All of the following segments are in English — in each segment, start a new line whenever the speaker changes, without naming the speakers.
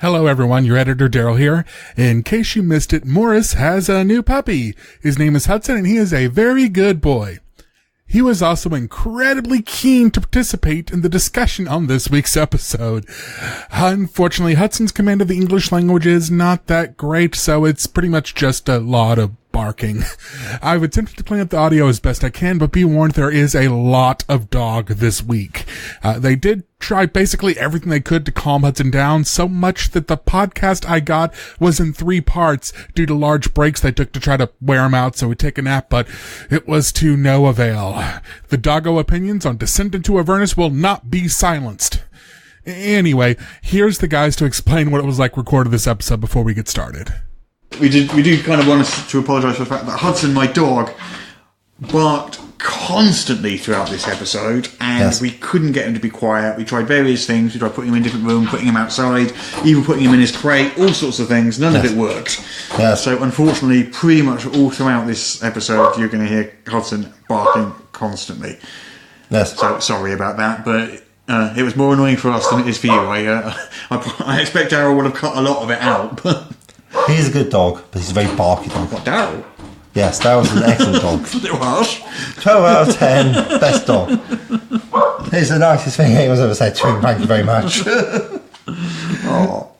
Hello everyone, your editor Daryl here. In case you missed it, Morrus has a new puppy. His name is Hudson and he is a very good boy. He was also incredibly keen to participate in the discussion on this week's episode. Unfortunately, Hudson's command of the English language is not that great, so it's pretty much just a lot of barking. I've attempted to clean up the audio as best I can, but be warned, there is a lot of dog this week. They did try basically everything they could to calm Hudson down, so much that the podcast I got was in 3 parts due to large breaks they took to try to wear him out so he'd take a nap, but it was to no avail. The doggo opinions on Descent into Avernus will not be silenced. Anyway, here's the guys to explain what it was like recording this episode before we get started.
We do kind of want to apologise for the fact that Hudson, my dog, barked constantly throughout this episode, and
Yes.
we couldn't get him to be quiet. We tried various things. We tried putting him in a different room, putting him outside, even putting him in his crate, all sorts of things. None of it worked.
Yes.
So unfortunately, pretty much all throughout this episode, you're going to hear Hudson barking constantly.
Yes.
So sorry about that, but it was more annoying for us than it is for you. I expect Daryl would have cut a lot of it out, but...
He's a good dog, but he's a very barky dog.
What, Daryl?
Yes, Daryl's an excellent dog.
A little harsh.
12 out of 10, best dog. It's the nicest thing anyone's ever said to him, thank you very much.
Oh.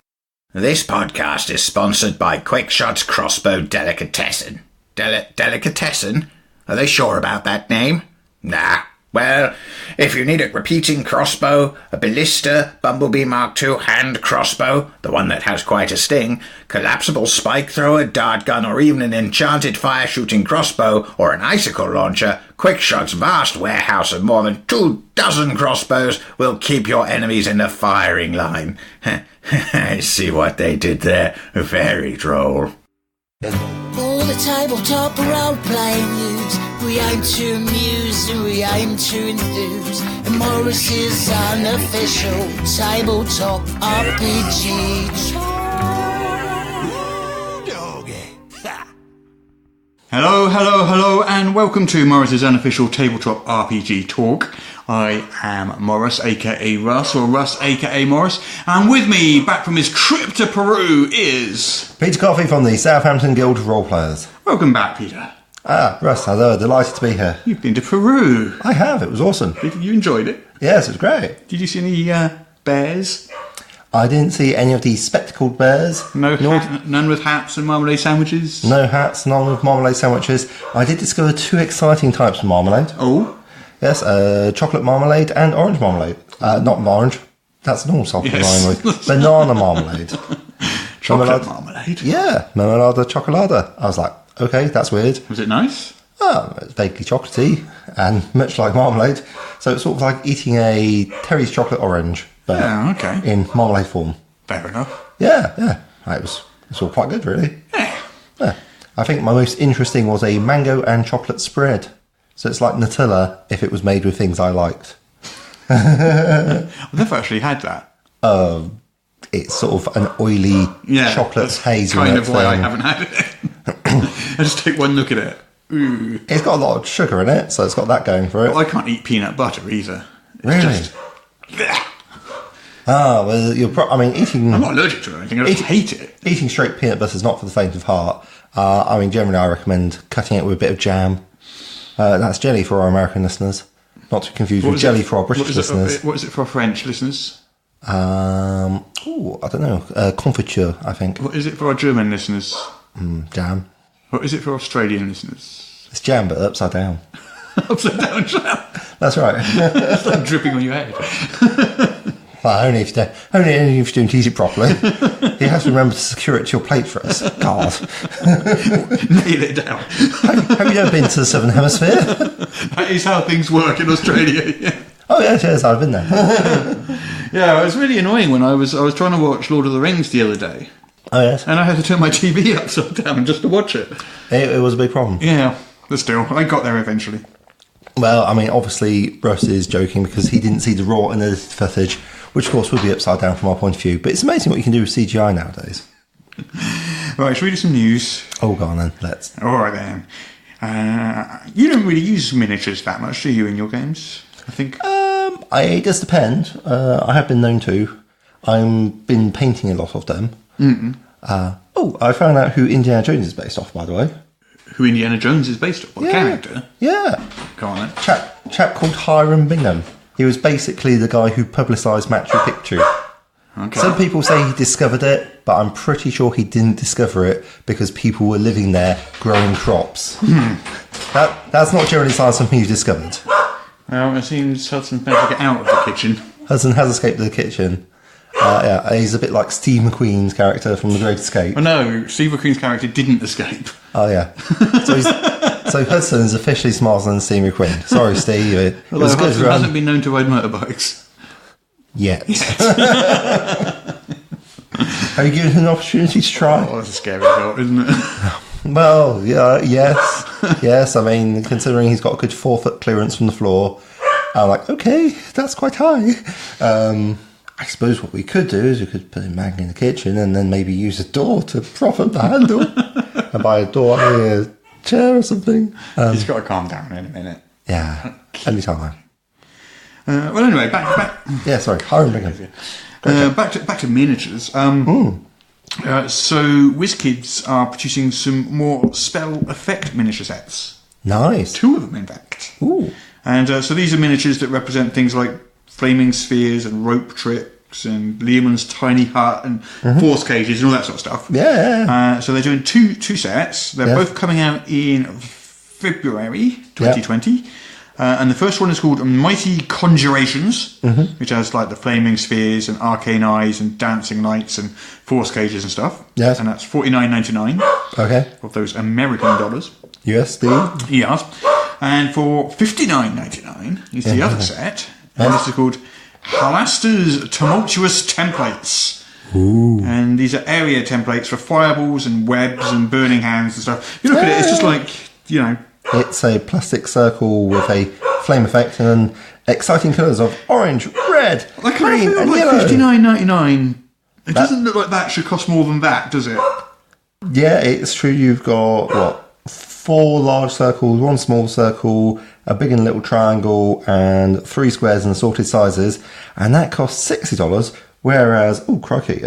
This podcast is sponsored by Quickshot's Crossbow Delicatessen. Delicatessen? Are they sure about that name? Nah. Well, if you need a repeating crossbow, a ballista, Bumblebee Mark II hand crossbow, the one that has quite a sting, collapsible spike thrower, dart gun, or even an enchanted fire-shooting crossbow or an icicle launcher, Quickshot's vast warehouse of more than 24 crossbows will keep your enemies in the firing line. I see what they did there. Very droll.
All the tabletop role-playing news, we aim to amuse and we aim to enthuse. And Morris's unofficial tabletop RPG.
Hello, and welcome to Morris's unofficial tabletop RPG talk. I am Morrus, aka Russ, or Russ, aka Morrus, and with me, back from his trip to Peru, is...
Peter Coffey from the Southampton Guild of Role Players.
Welcome back, Peter.
Russ, hello, delighted to be here.
You've been to Peru.
I have, it was awesome.
You enjoyed it?
Yes, it was great.
Did you see any bears?
I didn't see any of the spectacled bears.
None with hats and marmalade sandwiches?
No hats, none with marmalade sandwiches. I did discover 2 exciting types of marmalade.
Oh?
Yes, chocolate marmalade and orange marmalade. Not orange. That's normal soft marmalade. Banana marmalade.
Chocolate marmalade?
Yeah, marmalade chocolada. I was like, okay, that's weird.
Was it nice?
Oh, it's vaguely chocolatey and much like marmalade. So it's sort of like eating a Terry's chocolate orange, but in marmalade form.
Fair enough.
Yeah. It's all quite good, really. Yeah. I think my most interesting was a mango and chocolate spread. So it's like Nutella if it was made with things I liked.
I've never actually had that.
It's sort of an oily chocolate hazelnut
kind of why I
thing.
haven't had it. I just take one look at it. Ooh.
It's got a lot of sugar in it, so it's got that going for it.
Well, I can't eat peanut butter either. It's
Really?
just...
Well, eating...
I'm not allergic to it or anything, I just hate it.
Eating straight peanut butter is not for the faint of heart. Generally I recommend cutting it with a bit of jam. That's jelly for our American listeners. Not to confuse with jelly for our British listeners.
What is it for our French listeners?
I don't know. Confiture, I think.
What is it for our German listeners?
Jam.
What is it for Australian listeners?
It's jam, but upside down.
Upside down jam?
That's right.
It's like dripping on your head.
Well, only if you don't eat it properly. You have to remember to secure it to your plate first. God.
Nail it down.
Have you ever been to the Southern Hemisphere?
That is how things work in Australia. Yeah.
Oh, yes, I've been there.
Yeah, it was really annoying when I was trying to watch Lord of the Rings the other day.
Oh, yes.
And I had to turn my TV upside down just to watch it.
It was a big problem.
Yeah, but still, I got there eventually.
Well, obviously, Russ is joking because he didn't see the raw and edited footage, which, of course, would be upside down from our point of view. But it's amazing what you can do with CGI nowadays.
Right, should we do some news?
Oh, go on then, let's.
All right, then. You don't really use miniatures that much, do you, in your games? I think.
It does depend. I have been known to. I've been painting a lot of them. I found out who Indiana Jones is based off, by the way.
Who Indiana Jones is based off? What character?
Yeah.
Come on then.
Chap called Hiram Bingham. He was basically the guy who publicised Machu Picchu.
Okay.
Some people say he discovered it, but I'm pretty sure he didn't discover it because people were living there growing crops. That's not generally something you discovered.
Well, it seems Hudson's managed to get out of the kitchen.
Hudson has escaped the kitchen. He's a bit like Steve McQueen's character from The Great Escape.
Oh no, Steve McQueen's character didn't escape.
Oh yeah. So Hudson is officially smarter than Steve McQueen. Sorry, Steve. It
Although
was good
Hudson
run.
hasn't been known to ride motorbikes.
Yet. Have you given him an opportunity to try?
Oh, that's a scary thought, isn't it?
Well, yeah, yes. I mean, considering he's got a good 4 foot clearance from the floor, I'm like, okay, that's quite high. I suppose what we could do is we could put him back in the kitchen and then maybe use a door to prop up the handle. And by a door, I mean a chair or something.
He's got to calm down in a minute.
Yeah, anytime.
Well, anyway, back.
Yeah, sorry, Hiram Bingham.
Back to miniatures. So WizKids are producing some more spell effect miniature sets.
Nice.
2 of them, in fact.
Ooh.
And so these are miniatures that represent things like flaming spheres and rope tricks and Lehman's tiny hut and force cages and all that sort of stuff.
Yeah.
So they're doing two sets. They're both coming out in February 2020. And the first one is called Mighty Conjurations, which has like the flaming spheres and arcane eyes and dancing lights and force cages and stuff.
Yes.
And that's $49.99
Okay.
of those American dollars.
USD.
Yes. And for $59.99 is the other set. And this is called Halaster's Tumultuous Templates.
Ooh.
And these are area templates for fireballs and webs and burning hands and stuff. You look at it, it's just like, you know...
It's a plastic circle with a flame effect and exciting colours of orange, red, green and yellow.
$59.99. It doesn't look like that should cost more than that, does it?
Yeah, it's true. You've got, 4 large circles, 1 small circle, a big and little triangle, and 3 squares in assorted sizes. And that costs $60, whereas, oh crikey,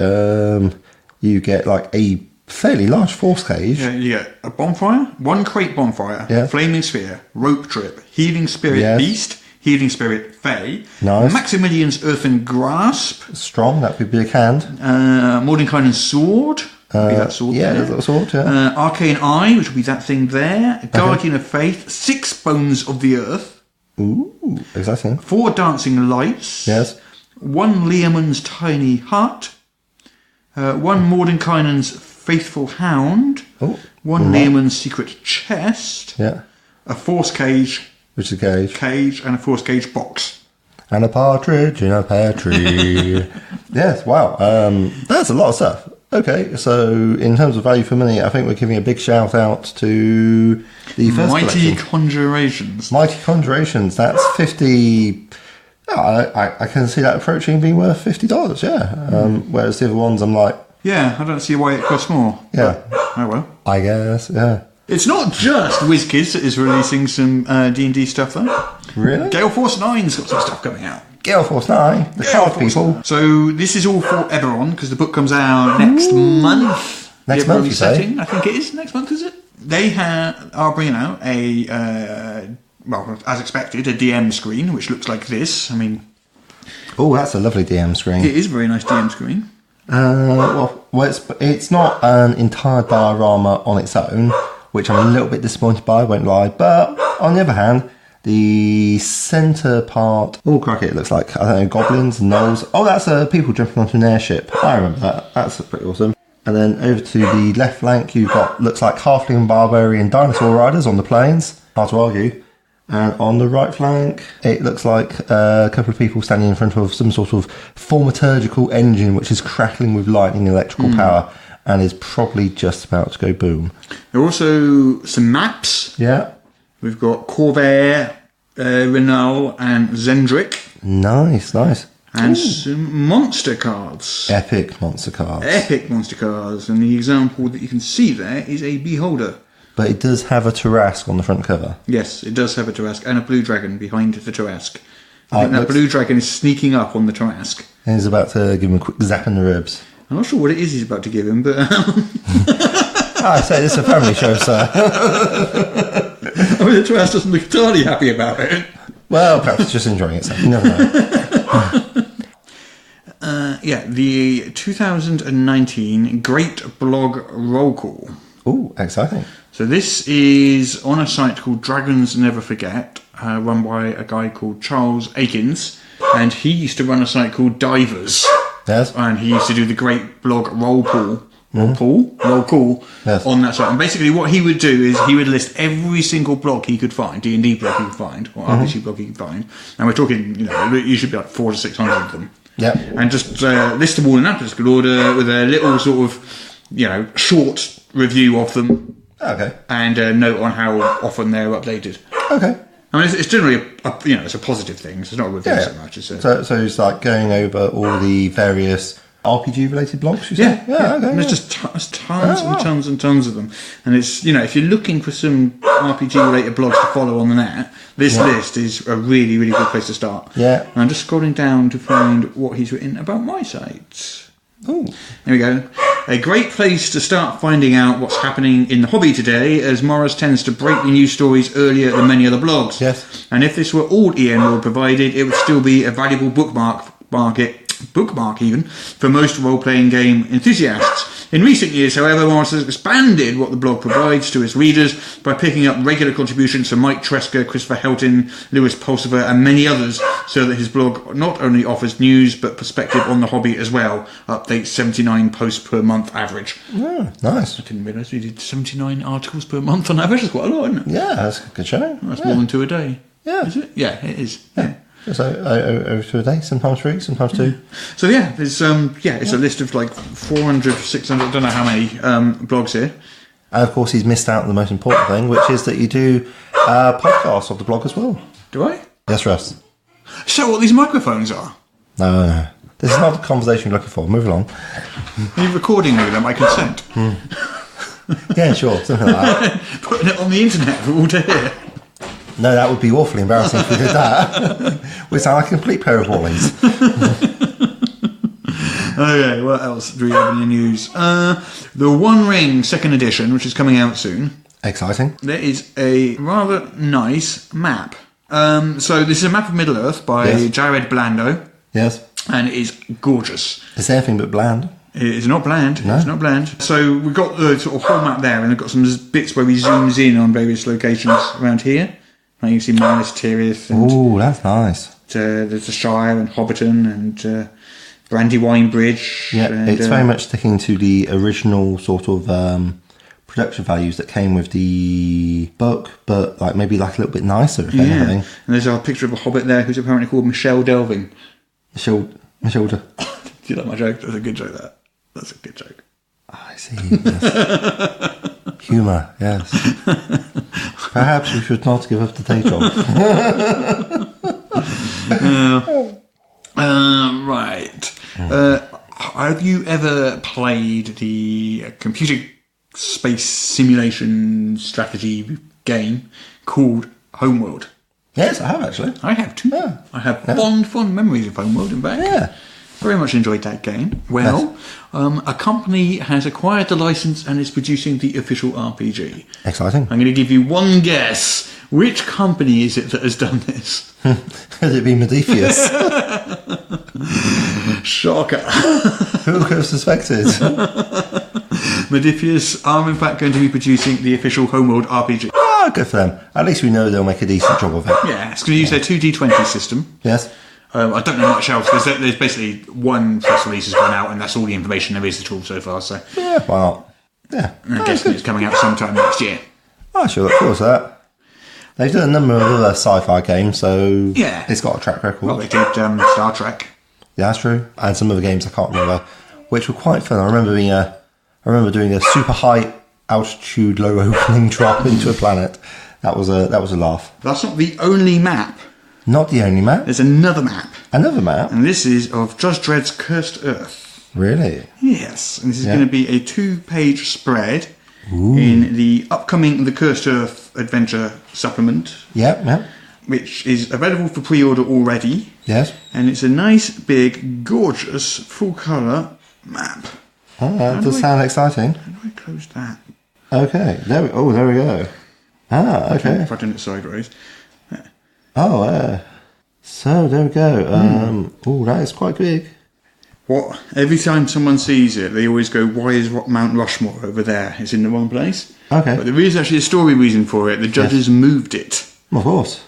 you get like a fairly large force cage.
Yeah, you get a bonfire, 1 crate bonfire, flaming sphere, rope trip, healing spirit beast, healing spirit fae,
nice.
Maximilian's earthen grasp,
strong, that would be a hand.
Mordenkainen's sword, that sword
yeah,
there.
little sword, yeah.
Arcane eye, which will be that thing there, Guardian of faith, 6 bones of the earth.
Ooh, exciting.
4 dancing lights.
Yes.
1 Lehman's tiny hut. 1 Mordenkainen's faithful hound.
Oh,
1 Lehman's secret chest.
Yeah.
A force cage.
Which is a
Cage and a force cage box.
And a partridge in a pear tree. Yes, wow. That's a lot of stuff. Okay, so in terms of value for money, I think we're giving a big shout out to the first
Mighty
collection.
Conjurations.
Mighty Conjurations. That's 50. I can see that approaching being worth $50. Yeah. Whereas the other ones, I'm like,
Yeah, I don't see why it costs more.
yeah.
Oh well.
I guess. Yeah.
It's not just WizKids that is releasing some D&D stuff though.
Really?
Gale Force 9's got some stuff coming out.
Gale Force 9. The
Gale
card
Force
people.
9. So this is all for Eberron because the book comes out next month.
Next
The
month,
Eberron
you say?
setting, I think it is next month, is it? They are bringing out a well, as expected, a DM screen which looks like this. I mean,
Oh, that's a lovely DM screen.
it is a very nice DM screen.
Well, it's not an entire diorama on its own, which I'm a little bit disappointed by, I won't lie. But on the other hand, the centre part... Oh, crikey, it looks like, I don't know, goblins and gnolls. Oh, that's people jumping onto an airship. I remember that. That's pretty awesome. And then over to the left flank, you've got, looks like halfling and barbarian dinosaur riders on the plains. Hard to argue. And on the right flank, it looks like a couple of people standing in front of some sort of thaumaturgical engine which is crackling with lightning and electrical power and is probably just about to go boom.
There are also some maps.
Yeah.
We've got Corvair, Renal, and Zendrick.
Nice.
And some monster cards.
Epic monster cards.
Epic monster cards. And the example that you can see there is a Beholder.
But it does have a Tarrasque on the front cover.
Yes, it does have a Tarrasque and a blue dragon behind the Tarrasque. I think that blue dragon is sneaking up on the Trask.
And he's about to give him a quick zap in the ribs.
I'm not sure what it is he's about to give him, but...
I say this is a family show, sir.
I mean, the Trask doesn't look entirely happy about it.
Well, perhaps it's just enjoying itself. You never know.
The 2019 Great Blog Roll Call.
Ooh, exciting.
So this is on a site called Dragons Never Forget, run by a guy called Charles Akins, and he used to run a site called Divers.
Yes.
And he used to do the Great Blog Roll Call. Roll call
yes.
on that site. And basically what he would do is he would list every single blog he could find, D&D blog he could find, or RPG blog he could find. And we're talking, it should be like 400 to 600 of them.
Yeah.
And just list them all in alphabetical order with a little sort of, short review of them.
Okay.
And a note on how often they're updated.
Okay.
I mean, it's generally, it's a positive thing. So it's not a review so much. It's
so it's like going over all the various RPG-related blogs, you say?
Yeah.
Okay,
and there's just tons and tons and tons of them. And it's, if you're looking for some RPG-related blogs to follow on the net, this list is a really, really good place to start.
Yeah.
And I'm just scrolling down to find what he's written about my site.
Ooh.
There we go. A great place to start finding out what's happening in the hobby today, as Morrus tends to break the news stories earlier than many other blogs.
Yes.
And if this were all EN World provided, it would still be a valuable bookmark even, for most role-playing game enthusiasts. In recent years, however, Morrus has expanded what the blog provides to its readers by picking up regular contributions from Mike Tresker, Christopher Helton, Lewis Pulsiver, and many others, so that his blog not only offers news, but perspective on the hobby as well. Updates 79 posts per month average.
Yeah, nice.
I didn't realise we did 79 articles per month on average. That's quite a lot, isn't it?
Yeah, that's a good show.
That's more than 2 a day.
Yeah.
Is it? Yeah, it is. Yeah.
So over 2 a day, sometimes 3, sometimes 2.
So there's it's a list of like 400, 600, I don't know how many blogs here.
And of course, he's missed out on the most important thing, which is that you do podcasts of the blog as well.
Do I?
Yes, Russ.
So what these microphones are?
No. This is not the conversation you're looking for. Move along.
Are you recording me without my consent?
Yeah, sure. Something like that.
Putting it on the internet for all to hear.
No, that would be awfully embarrassing if we did that. We sound like a complete pair of wallies.
Okay, what else do we have in the news? The One Ring 2nd edition, which is coming out soon.
Exciting.
There is a rather nice map. So this is a map of Middle-earth by Jared Blando.
Yes.
And it is gorgeous.
It's anything but bland.
It's not bland.
No.
It's not bland. So we've got the sort of whole map there, and we've got some bits where we zooms in on various locations around here. Like you can see Minas Tirith.
Oh, that's nice.
There's the Shire and Hobbiton and Brandywine Bridge.
Yeah,
and,
it's very much sticking to the original sort of production values that came with the book, but maybe a little bit nicer, if anything.
And there's a picture of a hobbit there who's apparently called Michelle Delving.
Michelle.
Do you like my joke? That's a good joke, That's a good joke.
I see. Yes. Humour, yes. Perhaps we should not give up the day job.
Right. Have you ever played the computer space simulation strategy game called Homeworld?
Yes, I have actually.
I have too.
Yeah.
I have fond memories of Homeworld in fact.
Yeah.
Very much enjoyed that game. Well, a company has acquired the license and is producing the official RPG.
Exciting.
I'm going to give you one guess. Which company is it that has done this?
Could it be Modiphius?
Shocker.
Who could have suspected?
Modiphius are in fact going to be producing the official Homeworld RPG.
Ah, good for them. At least we know they'll make a decent job of it.
Yeah, it's going to use their 2D20 system.
Yes.
I don't know much else. There's basically one press release has gone out, and that's all the information there is at all so far. So
yeah, well, yeah.
I'm guessing it's coming out sometime next year.
I sure look forward to that. They've done a number of other sci-fi games, so
yeah,
it's got a track record.
Well, they did Star Trek.
Yeah, that's true. And some other games I can't remember, which were quite fun. I remember doing a super high altitude, low opening drop into a planet. That was a laugh.
That's not the only map.
Not the only map.
There's another map.
Another map?
And this is of Judge Dredd's Cursed Earth.
Really?
Yes. And this is going to be a 2-page spread in the upcoming The Cursed Earth Adventure supplement.
Yep.
which is available for pre-order already.
Yes.
And it's a nice, big, gorgeous, full-colour map.
Oh, that does sound exciting.
How do I close that?
Okay. There we go. Ah, okay.
If I turn it sideways.
Oh, so there we go. Oh, that is quite big.
What? Every time someone sees it, they always go, why is Mount Rushmore over there? It's in the wrong place.
Okay.
But there is actually a story reason for it. The judges moved it.
Of course.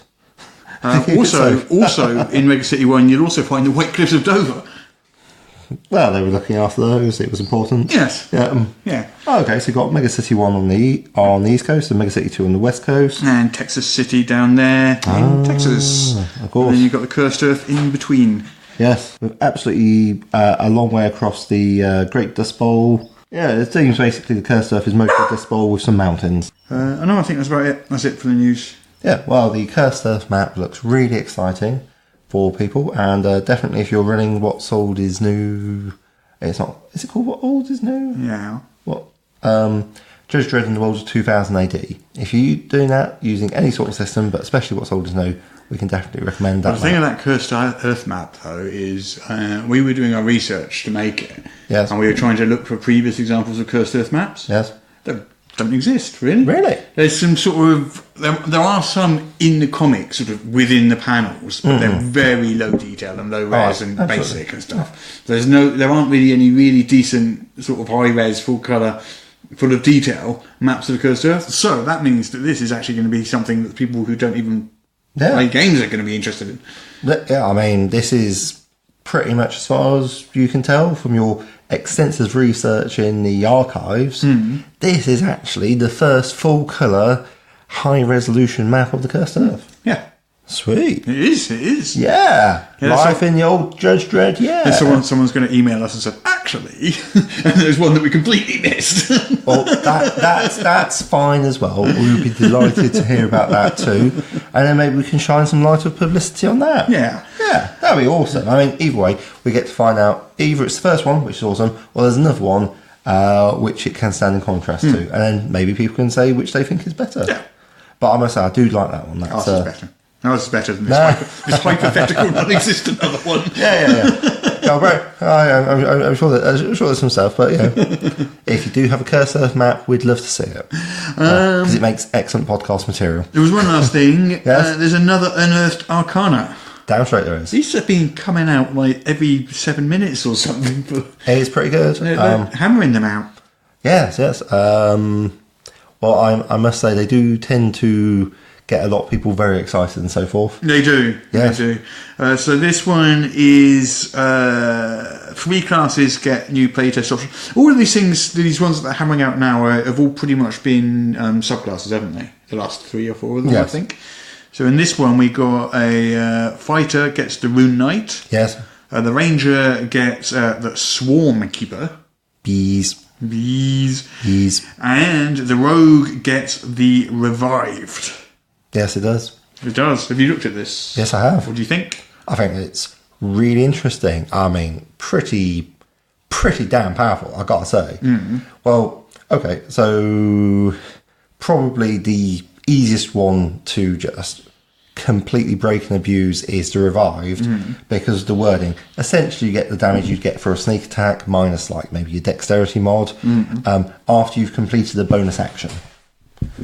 Also, in Mega City 1, you'll also find the White Cliffs of Dover.
Well, they were looking after those. It was important.
Yes.
Yeah.
Yeah.
Okay, so you've got Mega City 1 on the East Coast and Mega City 2 on the West Coast.
And Texas City down there in Texas.
Of course.
And then you've got the Cursed Earth in between.
Yes. With absolutely a long way across the Great Dust Bowl. Yeah, it seems basically the Cursed Earth is mostly Dust Bowl with some mountains.
I think that's about it. That's it for the news.
Yeah, well, the Cursed Earth map looks really exciting for people, and definitely if you're running What's Old is New, it's not. Is it called What Old is New?
Yeah.
What? Judge Dredd in the World of 2000 AD. If you're doing that using any sort of system, but especially What's Old is New, we can definitely recommend that.
The thing of that Cursed Earth map, though, is we were doing our research to make it,
yes,
and we were trying to look for previous examples of Cursed Earth maps.
Yes.
That don't exist, really.
Really?
There's some sort of... There are some in the comics, sort of within the panels, but they're very low detail and low res and
absolutely.
basic and stuff. There aren't really any really decent sort of high res, full colour, full of detail maps of the Cursed Earth. So that means that this is actually going to be something that people who don't even play games are going to be interested in.
Yeah, I mean, this is pretty much as far as you can tell from your extensive research in the archives. This is actually the first full colour, high resolution map of the Cursed Earth.
Yeah.
Sweet.
It is.
Yeah. Life in the old Judge Dredd, yeah.
And someone's going to email us and say, actually, and there's one that we completely missed.
Well, that's fine as well. We would be delighted to hear about that too. And then maybe we can shine some light of publicity on that.
Yeah.
Yeah, that'd be awesome. I mean, either way, we get to find out either it's the first one, which is awesome, or there's another one which it can stand in contrast to. And then maybe people can say which they think is better.
Yeah.
But I must say, I do like that one. That's
better. Ours is better than this hypothetical, non-existent other one.
Yeah. Oh, right. I'm sure there's some stuff, but yeah. If you do have a Cursed Earth map, we'd love to see it. Because it makes excellent podcast material.
There was one last thing.
Yes?
There's another Unearthed Arcana.
Damn straight there is.
These have been coming out like every 7 minutes or something.
It's pretty good.
They're hammering them out.
Yes. Well, I must say, they do tend to get a lot of people very excited and so forth.
They do.
Yes.
They do. So this one is 3 classes get new playtest options. All of these things, these ones that are hammering out now, have all pretty much been subclasses, haven't they? The last 3 or 4 of them,
yes.
I think. So in this one, we got a fighter gets the Rune Knight.
Yes.
The ranger gets the Swarm Keeper.
Bees.
And the rogue gets the Revived.
Yes, it does.
It does. Have you looked at this?
Yes, I have.
What do you think?
I think it's really interesting. I mean, pretty damn powerful, I gotta say. Well, okay, so probably the easiest one to just completely break and abuse is the Revived, because of the wording. Essentially, you get the damage you'd get for a sneak attack minus like maybe your dexterity mod after you've completed a bonus action.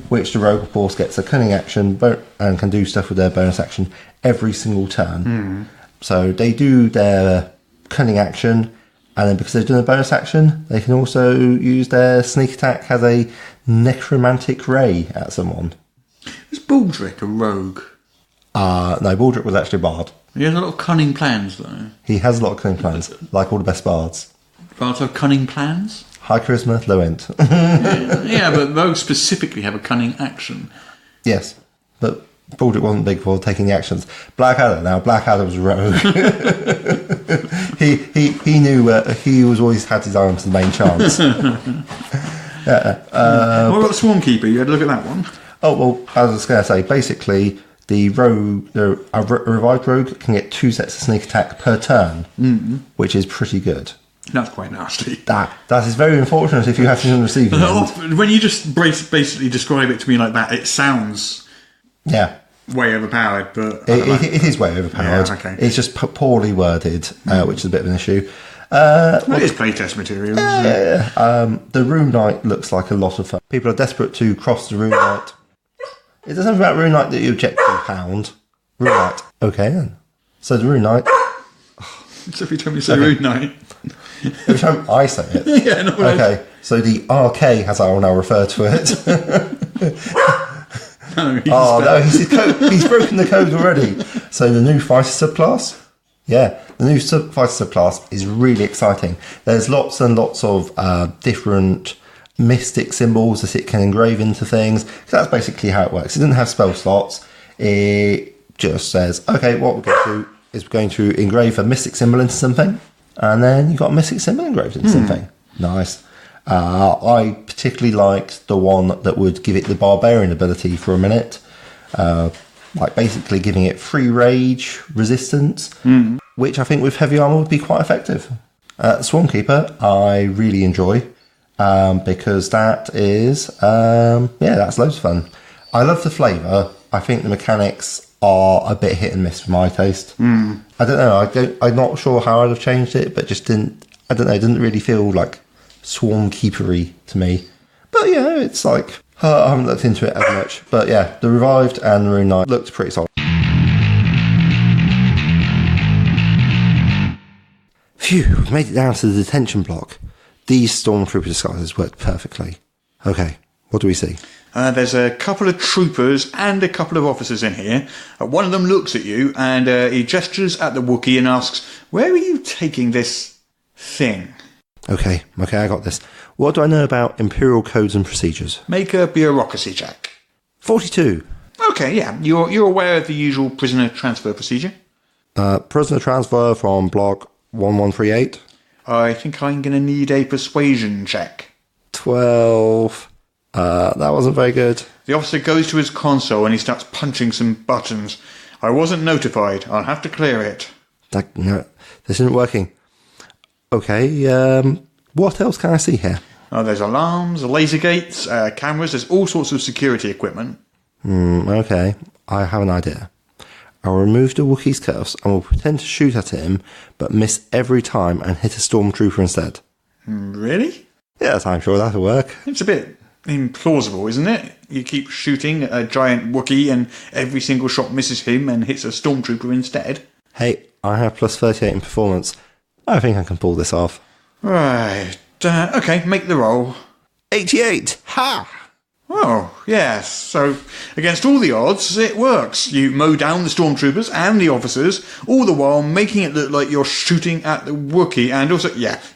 Which the rogue, of course, gets a cunning action and can do stuff with their bonus action every single turn. So they do their cunning action, and then because they've done a bonus action, they can also use their sneak attack as a necromantic ray at someone.
Is Baldric a rogue?
No, Baldric was actually a bard.
He has a lot of cunning plans, though.
He has a lot of cunning plans, like all the best bards.
Bards have cunning plans?
High charisma, low int.
Yeah, but rogues specifically have a cunning action.
Yes, but Baldric wasn't big for taking the actions. Blackadder was a rogue. he knew he was always had his eye onto the main chance.
What about the Swarm Keeper? You had a look at that one.
Oh well, I was going to say basically the rogue, a revived rogue can get 2 sets of sneak attack per turn, which is pretty good.
That's quite nasty.
That is very unfortunate if you have to receive it.
When you just basically describe it to me like that, it sounds...
Yeah.
way overpowered, but
it is way overpowered.
Yeah, okay.
It's just poorly worded, which is a bit of an issue.
It is playtest material.
The Rune Knight looks like a lot of fun. People are desperate to cross the Rune Knight. Is there something about Rune Knight that you object to, Hound? Rune Knight. Okay, then. So the Rune Knight.
So every time you say Rune Knight.
Every time I say it.
Yeah, no.
Okay, so the RK, as I will now refer to it. He's broken the code already. So the new fighter subclass. Yeah, the new fighter subclass is really exciting. There's lots and lots of different mystic symbols that it can engrave into things. That's basically how it works. It doesn't have spell slots. It just says, okay, what we're going to do is we're going to engrave a mystic symbol into something, and then you've got a mystic symbol engraved into something. Nice. I particularly liked the one that would give it the barbarian ability for a minute. Like basically giving it free rage resistance, which I think with heavy armor would be quite effective. Swarmkeeper, I really enjoy because that is, that's loads of fun. I love the flavour. I think the mechanics are a bit hit and miss for my taste. I don't know. I'm not sure how I'd have changed it, but just didn't. I don't know. It didn't really feel like Swarmkeepery to me. But yeah, it's like. I haven't looked into it as much, but yeah, the Revived and the Rune Knight looked pretty solid. Phew, we've made it down to the detention block. These Stormtrooper disguises worked perfectly. Okay, what do we see?
There's a couple of troopers and a couple of officers in here. One of them looks at you and he gestures at the Wookiee and asks, "Where are you taking this thing?"
Okay, I got this. What do I know about Imperial codes and procedures?
Make a bureaucracy check.
42.
Okay, yeah. You're aware of the usual prisoner transfer procedure?
Prisoner transfer from block 1138.
I think I'm going to need a persuasion check.
12. That wasn't very good.
The officer goes to his console and he starts punching some buttons. I wasn't notified. I'll have to clear it.
No, this isn't working. Okay, what else can I see here?
There's alarms, laser gates, cameras. There's all sorts of security equipment.
Okay, I have an idea. I'll remove the Wookiee's cuffs and will pretend to shoot at him, but miss every time and hit a Stormtrooper instead.
Really?
Yes, I'm sure that'll work.
It's a bit implausible, isn't it? You keep shooting at a giant Wookiee and every single shot misses him and hits a Stormtrooper instead.
Hey, I have plus 38 in performance. I think I can pull this off.
Right. Okay, make the roll.
88! Ha!
Oh, yes. So, against all the odds, it works. You mow down the Stormtroopers and the officers, all the while making it look like you're shooting at the Wookiee. And also,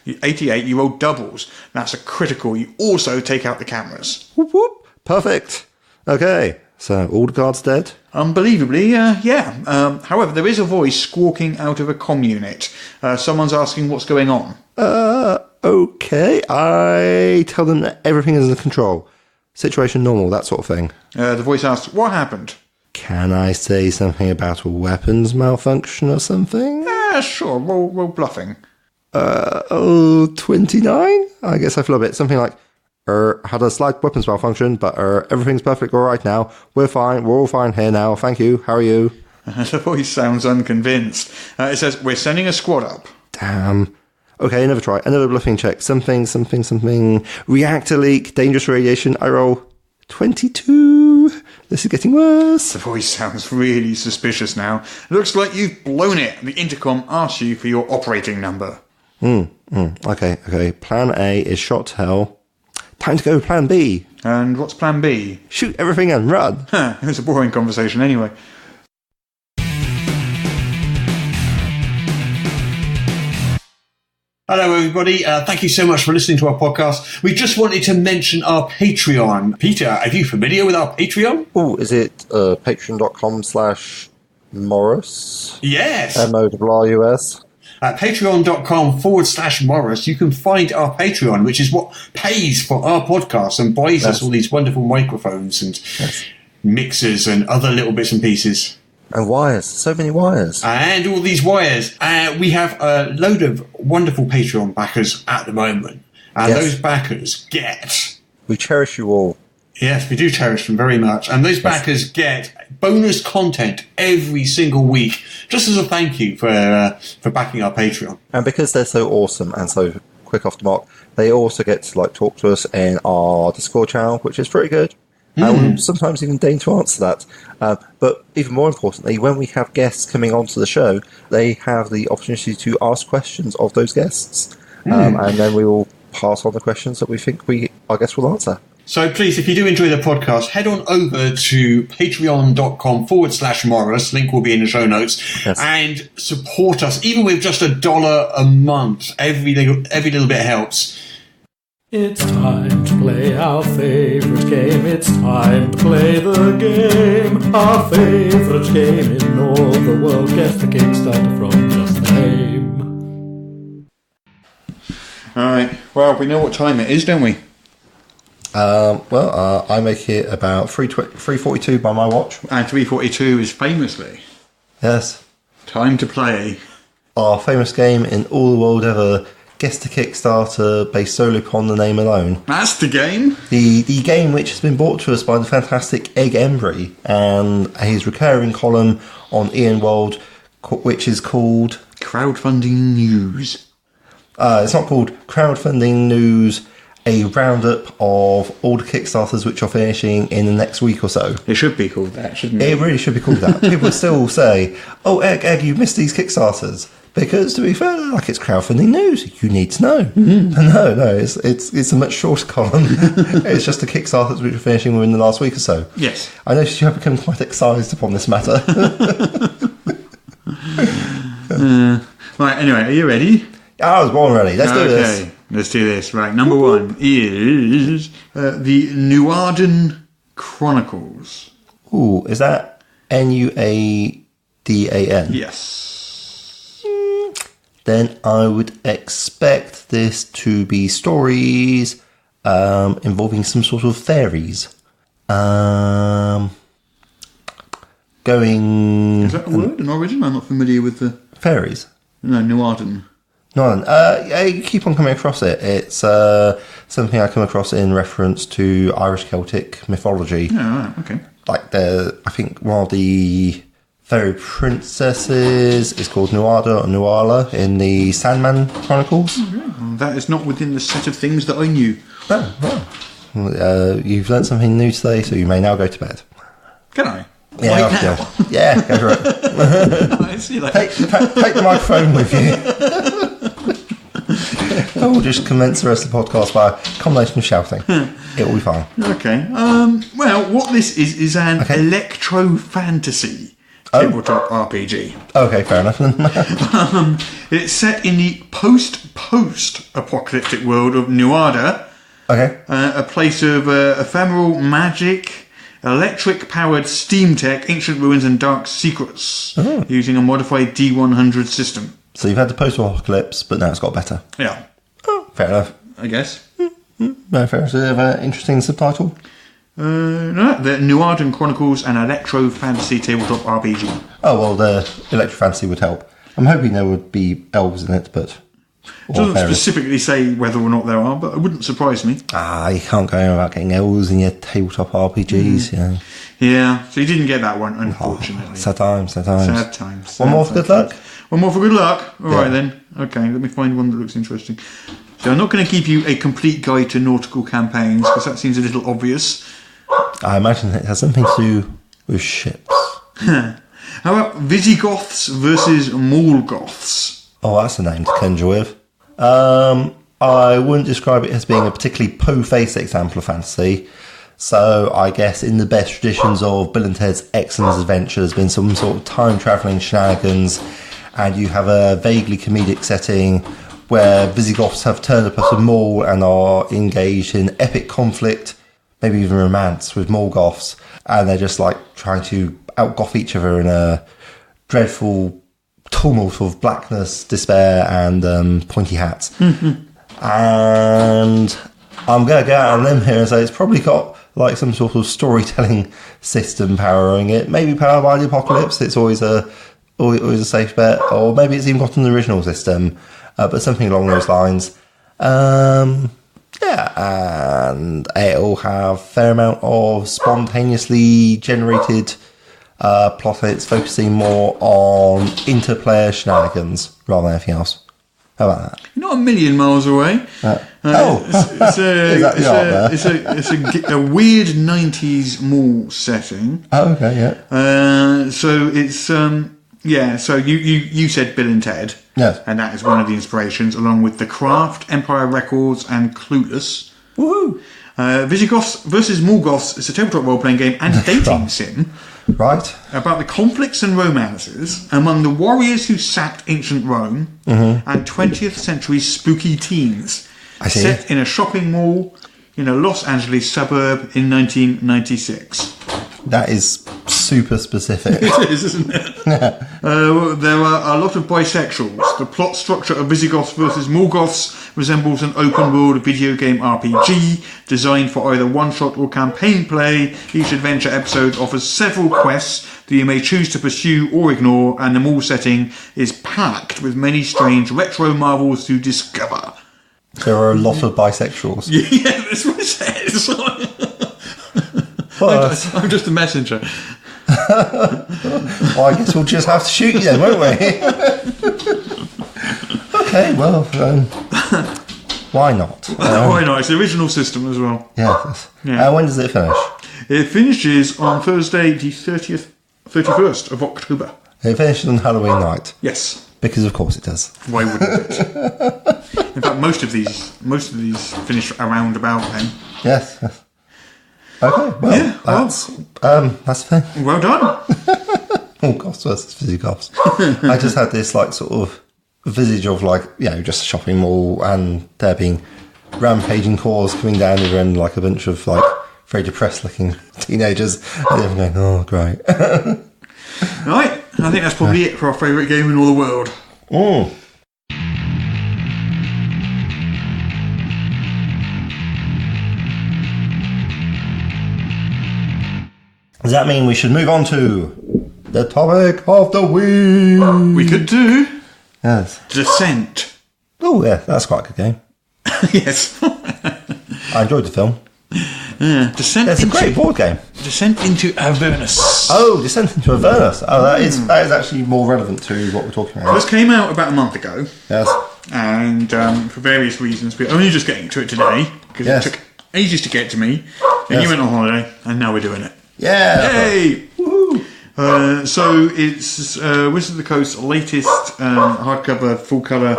88, you roll doubles. That's a critical. You also take out the cameras.
Whoop whoop. Perfect. Okay, so all the guards dead?
Unbelievably, yeah. However, there is a voice squawking out of a comm unit. Someone's asking what's going on.
Okay. I tell them that everything is under control. Situation normal, that sort of thing.
The voice asks, what happened?
Can I say something about a weapons malfunction or something?
Sure. Roll bluffing.
29? I guess I feel a bit. Something like, had a slight weapons malfunction, but everything's perfectly all right now. We're fine. We're all fine here now. Thank you. How are you?
The voice sounds unconvinced. It says, we're sending a squad up.
Damn. Okay, another try. Another bluffing check. Something. Reactor leak. Dangerous radiation. I roll 22. This is getting worse.
The voice sounds really suspicious now. Looks like you've blown it. The intercom asks you for your operating number.
Okay. Plan A is shot to hell. Time to go plan B.
And what's plan B?
Shoot everything and run.
It was a boring conversation anyway.
Hello, everybody. Thank you so much for listening to our podcast. We just wanted to mention our Patreon. Peter, are you familiar with our Patreon?
Oh, is it patreon.com/Morrus?
Yes.
MORRUS.
At patreon.com/Morrus, you can find our Patreon, which is what pays for our podcast and buys us all these wonderful microphones and mixers and other little bits and pieces.
And wires. So many wires.
And all these wires. We have a load of wonderful Patreon backers at the moment. And those backers get...
We cherish you all.
Yes, we do cherish them very much. And those backers get bonus content every single week, just as a thank you for backing our Patreon.
And because they're so awesome and so quick off the mark, they also get to talk to us in our Discord channel, which is pretty good. And we'll sometimes even deign to answer that. But even more importantly, when we have guests coming onto the show, they have the opportunity to ask questions of those guests. And then we will pass on the questions that we think our guests will answer.
So please, if you do enjoy the podcast, head on over to patreon.com/Morrus. Link will be in the show notes.
Yes.
And support us, even with just $1 a month. Every little bit helps.
It's time to play our favorite game. It's time to play the game. Our favorite game in all the world. Guess the Kickstarter from just the name.
Alright, well, we know what time it is, don't we?
I make it about 3:42 by my watch.
And 3:42 is famously
Yes.
time to play.
Our famous game in all the world ever, Guess the Kickstarter, based solely upon the name alone.
That's the game.
The game which has been brought to us by the fantastic Egg Embry and his recurring column on Ian World, which is called...
Crowdfunding News.
It's not called Crowdfunding News, a roundup of all the Kickstarters which are finishing in the next week or so.
It should be called that, shouldn't it?
It really should be called that. People still say, "Oh, Egg, you missed these Kickstarters." Because, to be fair, it's crowdfunding news. You need to know. No, it's a much shorter column. It's just the Kickstarters which are finishing within the last week or so.
Yes.
I noticed you have become quite excised upon this matter.
Right, anyway, are you ready?
I was born ready. Let's do this.
Okay, let's do this. Right, number one is the Arden Chronicles.
Ooh, is that Nuadan?
Yes.
Then I would expect this to be stories involving some sort of fairies. Going...
Is that a word, an origin? I'm not familiar with the...
Fairies?
No, Nuarden.
No, you keep on coming across it. It's something I come across in reference to Irish Celtic mythology.
Yeah, right, okay.
Like I think one of the fairy princesses is called Nuada or Nuala in the Sandman Chronicles.
Okay. Well, that is not within the set of things that I knew.
Oh, well. You've learnt something new today, so you may now go to bed.
Can I?
Yeah,
Right now?
Yeah, go for it.
I see, like...
Take the microphone with you. We'll just commence the rest of the podcast by a combination of shouting. It will be fine.
Okay. Well, what this is an electro-fantasy tabletop RPG.
Okay, fair enough.
It's set in the post-apocalyptic world of Nuada.
Okay.
A place of ephemeral magic, electric-powered steam tech, ancient ruins and dark secrets, using a modified D100 system.
So you've had the post-apocalypse, but now it's got better.
Yeah.
Oh, fair enough.
I guess.
No, fair enough. So you have an interesting subtitle?
No, the Arden Chronicles, an electro-fantasy tabletop RPG.
Oh, well, the electro fantasy would help. I'm hoping there would be elves in it, but...
It doesn't specifically say whether or not there are, but it wouldn't surprise me.
You can't go without getting elves in your tabletop RPGs,
Yeah, so you didn't get that one, unfortunately.
Sad times.
Sad times.
One more for good luck?
One more for good luck? Alright then. Okay, let me find one that looks interesting. So I'm not going to give you a complete guide to nautical campaigns, because that seems a little obvious.
I imagine it has something to do with ships.
How about Visigoths versus Morgoths?
Oh, that's a name to conjure with. I wouldn't describe it as being a particularly po-faced example of fantasy. So I guess in the best traditions of Bill and Ted's Excellent Adventure, there's been some sort of time-travelling shenanigans, and you have a vaguely comedic setting where Visigoths have turned up at a mall and are engaged in epic conflict, maybe even romance with Morgoths, and they're just trying to outgoth each other in a dreadful tumult of blackness, despair, and pointy hats. And I'm going to go out on a limb here and say it's probably got some sort of storytelling system powering it. Maybe powered by the apocalypse. It's always a safe bet. Or maybe it's even got an original system, but something along those lines. Yeah, and it'll have a fair amount of spontaneously generated plot. It's focusing more on interplayer shenanigans rather than anything else. How about that?
You're not a million miles away. It's a weird 90s mall setting.
Oh, okay, yeah.
So it's so you said Bill and Ted.
Yes.
And that is one of the inspirations, along with The Craft, Empire Records, and Clueless.
Woohoo!
Visigoths versus Morgoths is a tabletop role-playing game and dating sim.
Right.
About the conflicts and romances among the warriors who sacked ancient Rome and 20th century spooky teens.
I see.
Set in a shopping mall in a Los Angeles suburb in 1996.
That is super specific.
It is, isn't it? There are a lot of bisexuals. The plot structure of Visigoths versus Morgoths resembles an open-world video game RPG designed for either one-shot or campaign play. Each adventure episode offers several quests that you may choose to pursue or ignore, and the mall setting is packed with many strange retro marvels to discover.
There are a lot of bisexuals.
Yeah, that's what it says. I'm just a messenger.
Well, I guess we'll just have to shoot you then, won't we? Okay, well, why not?
Why not? It's the original system as well.
Yeah. When does it finish?
It finishes on Thursday, the 31st of October.
It finishes on Halloween night.
Yes.
Because of course it does.
Why wouldn't it? In fact, most of these finish around about then.
Yes. Okay, well, that's the thing.
Well done.
Morgoths versus Visigoths. I just had this sort of visage of just a shopping mall and there being rampaging cores coming down the end a bunch of very depressed looking teenagers and everyone going, oh great.
Right, I think that's probably it for our favourite game in all the world.
Does that mean we should move on to the topic of the week?
We could do.
Yes.
Descent.
Oh, yeah, that's quite a good game.
Yes.
I enjoyed the film.
Yeah.
It's a great board game.
Descent into Avernus.
Oh, Descent into Avernus. Oh, that is actually more relevant to what we're talking about.
This came out about a month ago.
Yes.
And for various reasons, we're only just getting to it today because it took ages to get to me. And you went on holiday, and now we're doing it.
Yeah.
Yay! Woohoo! So it's Wizards of the Coast's latest hardcover, full-colour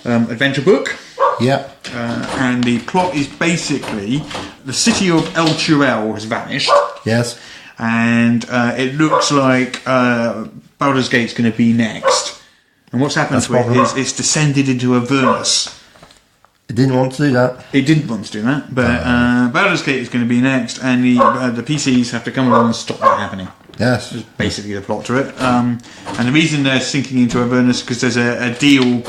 adventure book.
Yeah.
And the plot is basically the city of El Turel has vanished.
Yes.
And it looks like Baldur's Gate's going to be next. And what's happened to it is it's descended into Avernus.
It didn't want to do that.
It didn't want to do that, but Baldur's Gate is going to be next, and the PCs have to come along and stop that happening.
Yes.
That's basically the plot to it. And the reason they're sinking into Avernus is because there's a deal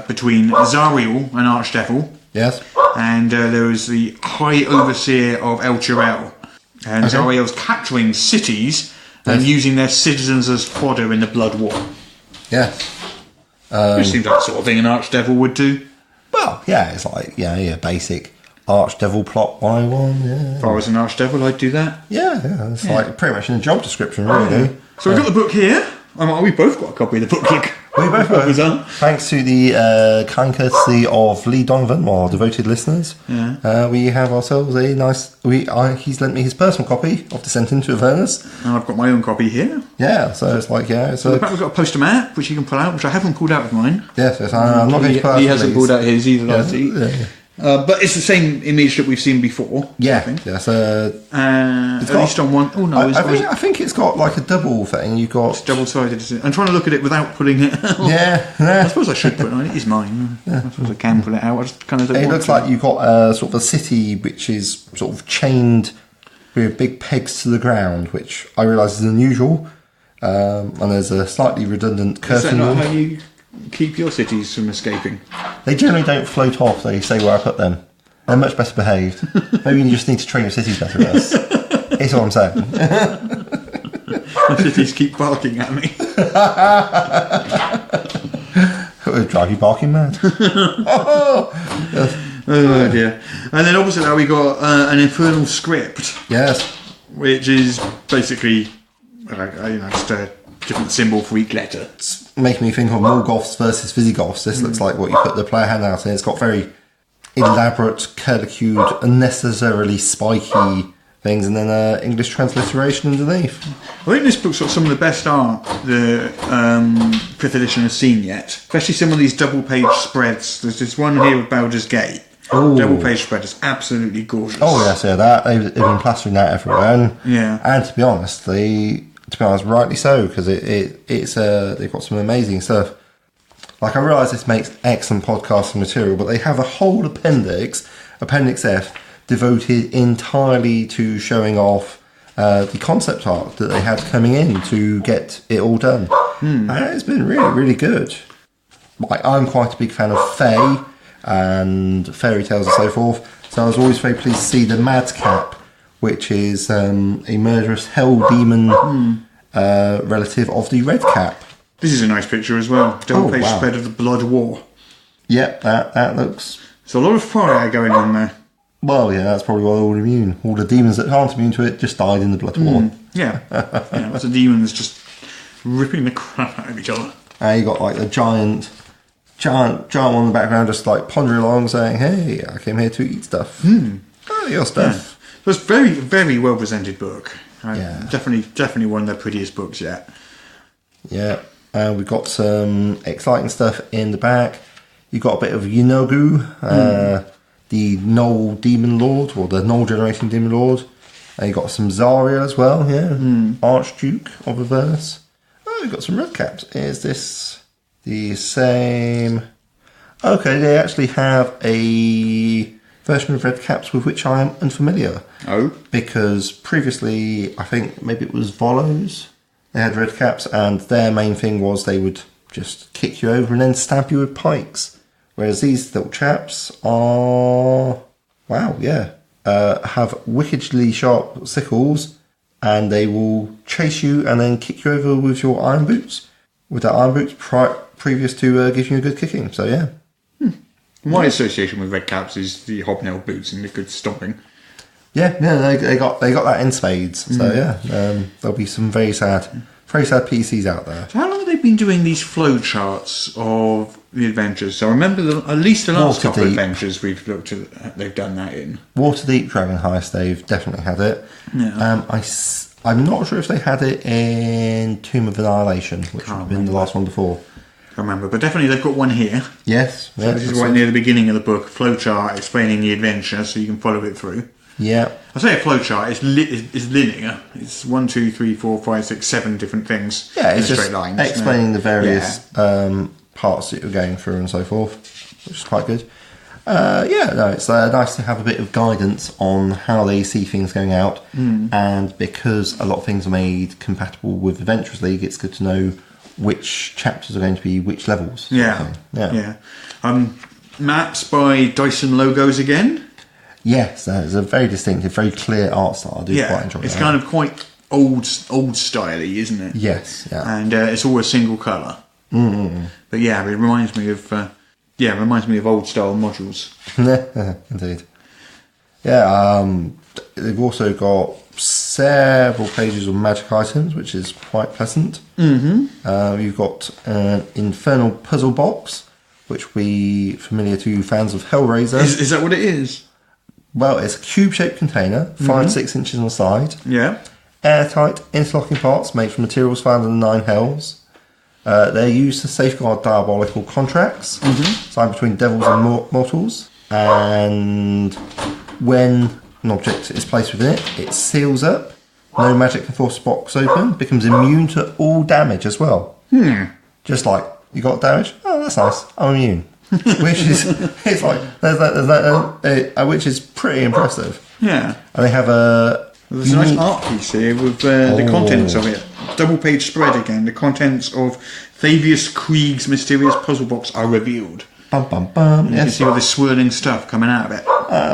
between Zariel, an archdevil,
yes,
and there is the High Overseer of El Turel. And Zariel's capturing cities and using their citizens as fodder in the Blood War.
Yes.
Which seems like the sort of thing an archdevil would do.
Well, yeah, it's your basic Archdevil plot 101. Yeah.
If I was an Archdevil, I'd do that.
Yeah, it's pretty much in the job description, really.
Yeah. So we've got the book here. We both got a copy of the book.
We both got. Thanks to the kind courtesy of Lee Donovan, our devoted listeners.
Yeah.
We have ourselves a nice. He's lent me his personal copy of Descent into Avernus.
And I've got my own copy here.
Yeah, so it's
So the fact we've got a poster map which you can pull out, which I haven't pulled out of mine.
Yes, I'm not going to pull out.
He hasn't pulled out his either.
Yeah.
But it's the same image that we've seen before.
Yeah,
I think.
Yes.
At least on one. Oh no,
I think it's got a double thing. You've got
double-sided. I'm trying to look at it without pulling it out.
Yeah.
I suppose I should put it on. It is mine. I suppose I can pull it out. I just kind of don't
it
want
looks like you've got sort of a city which is sort of chained with big pegs to the ground, which I realise is unusual. And there's a slightly redundant curtain.
Is that not how you keep your cities from escaping?
They generally don't float off. They stay where I put them. They're much better behaved. Maybe you just need to train your cities better at us. It's all I'm saying.
My cities keep barking at me.
It would drive you barking mad.
Oh dear. And then opposite that we got an infernal script.
Yes.
Which is basically, just a different symbol for each letter.
It's making me think of Morgoths versus Visigoths. This looks like what you put the player hand out in. It's got very elaborate, curlicued, unnecessarily spiky things, and then English transliteration underneath.
I think this book's got some of the best art the 5th edition has seen yet. Especially some of these double-page spreads. There's this one here with Baldur's Gate.
Ooh.
Double-page spread is absolutely gorgeous.
Oh yes, yeah, that they've been plastering that everywhere, and to be honest, rightly so, because it's they've got some amazing stuff. Like, I realise this makes excellent podcasting material, but they have a whole Appendix F, devoted entirely to showing off the concept art that they had coming in to get it all done. And it's been really, really good. Like, I'm quite a big fan of Fae and fairy tales and so forth, so I was always very pleased to see the Madcap, which is a murderous hell demon relative of the Red Cap.
This is a nice picture as well. Double-page spread of the Blood War.
Yep, that looks...
There's a lot of fire going on there.
Well, yeah, that's probably why they're all immune. All the demons that aren't immune to it just died in the Blood War.
Yeah. Lots of demons just ripping the crap out of each other.
And you got like the giant one in the background just like pondering along saying, hey, I came here to eat stuff. Oh, your stuff.
Yeah. So it's a very, very well presented book. Definitely one of their prettiest books yet. Yeah.
We've got some exciting stuff in the back. You've got a bit of Yinogu, the Null Demon Lord, or the Null Generation Demon Lord. And you've got some Zarya as well, Archduke of Avernus. Oh, we've got some red caps. Is this the same? Okay, they actually have a version of red caps with which I am unfamiliar.
Oh.
Because previously, I think maybe it was Volos. They had red caps, and their main thing was they would just kick you over and then stab you with pikes. Whereas these little chaps are... have wickedly sharp sickles, and they will chase you and then kick you over with your iron boots. With their iron boots previous to giving you a good kicking. So, yeah.
My association with red caps is the hobnail boots and the good stomping.
Yeah, they got that in spades. So there'll be some very sad PCs out there.
So how long have they been doing these flowcharts of the adventures? So I remember at least the last couple of adventures we've looked at, they've done that in.
Waterdeep Dragon Heist, they've definitely had it.
Yeah.
I'm not sure if they had it in Tomb of Annihilation, which would have been the last one before.
I remember, but definitely they've got one here.
Yes.
So this is right near the beginning of the book, flowchart explaining the adventure so you can follow it through.
Yeah.
I say a flowchart, it's linear. It's 1, 2, 3, 4, 5, 6, 7 different things
in
it's
just
straight lines.
Explaining the various parts that you're going through and so forth, which is quite good. It's nice to have a bit of guidance on how they see things going out, and because a lot of things are made compatible with Adventurers League, it's good to know which chapters are going to be which levels.
Yeah. Maps by Dyson Logos again.
Yes, that is a very distinctive, very clear art style. I do quite enjoy that.
It's kind of quite old styly, isn't it?
Yes, yeah.
And it's all a single colour. But yeah, it reminds me of old style modules.
Indeed. Yeah, they've also got several pages of magic items, which is quite pleasant. You've got an infernal puzzle box, which will be familiar to fans of Hellraiser.
Is that what it is?
Well, it's a cube-shaped container, 5 to 6 inches on the side.
Yeah.
Airtight, interlocking parts made from materials found in the 9 hells. They're used to safeguard diabolical contracts, signed between devils and mortals. And when an object is placed within it, it seals up. No magic can force the box open. Becomes immune to all damage as well. Just like, you got damage? Oh, that's nice. I'm immune. Which is, it's like, which is pretty impressive.
Yeah.
And they have
there's a nice art piece here with the contents of it. Double page spread again. The contents of Thavius Krieg's mysterious puzzle box are revealed.
Bum, bum, bum.
You can see all this swirling stuff coming out of it.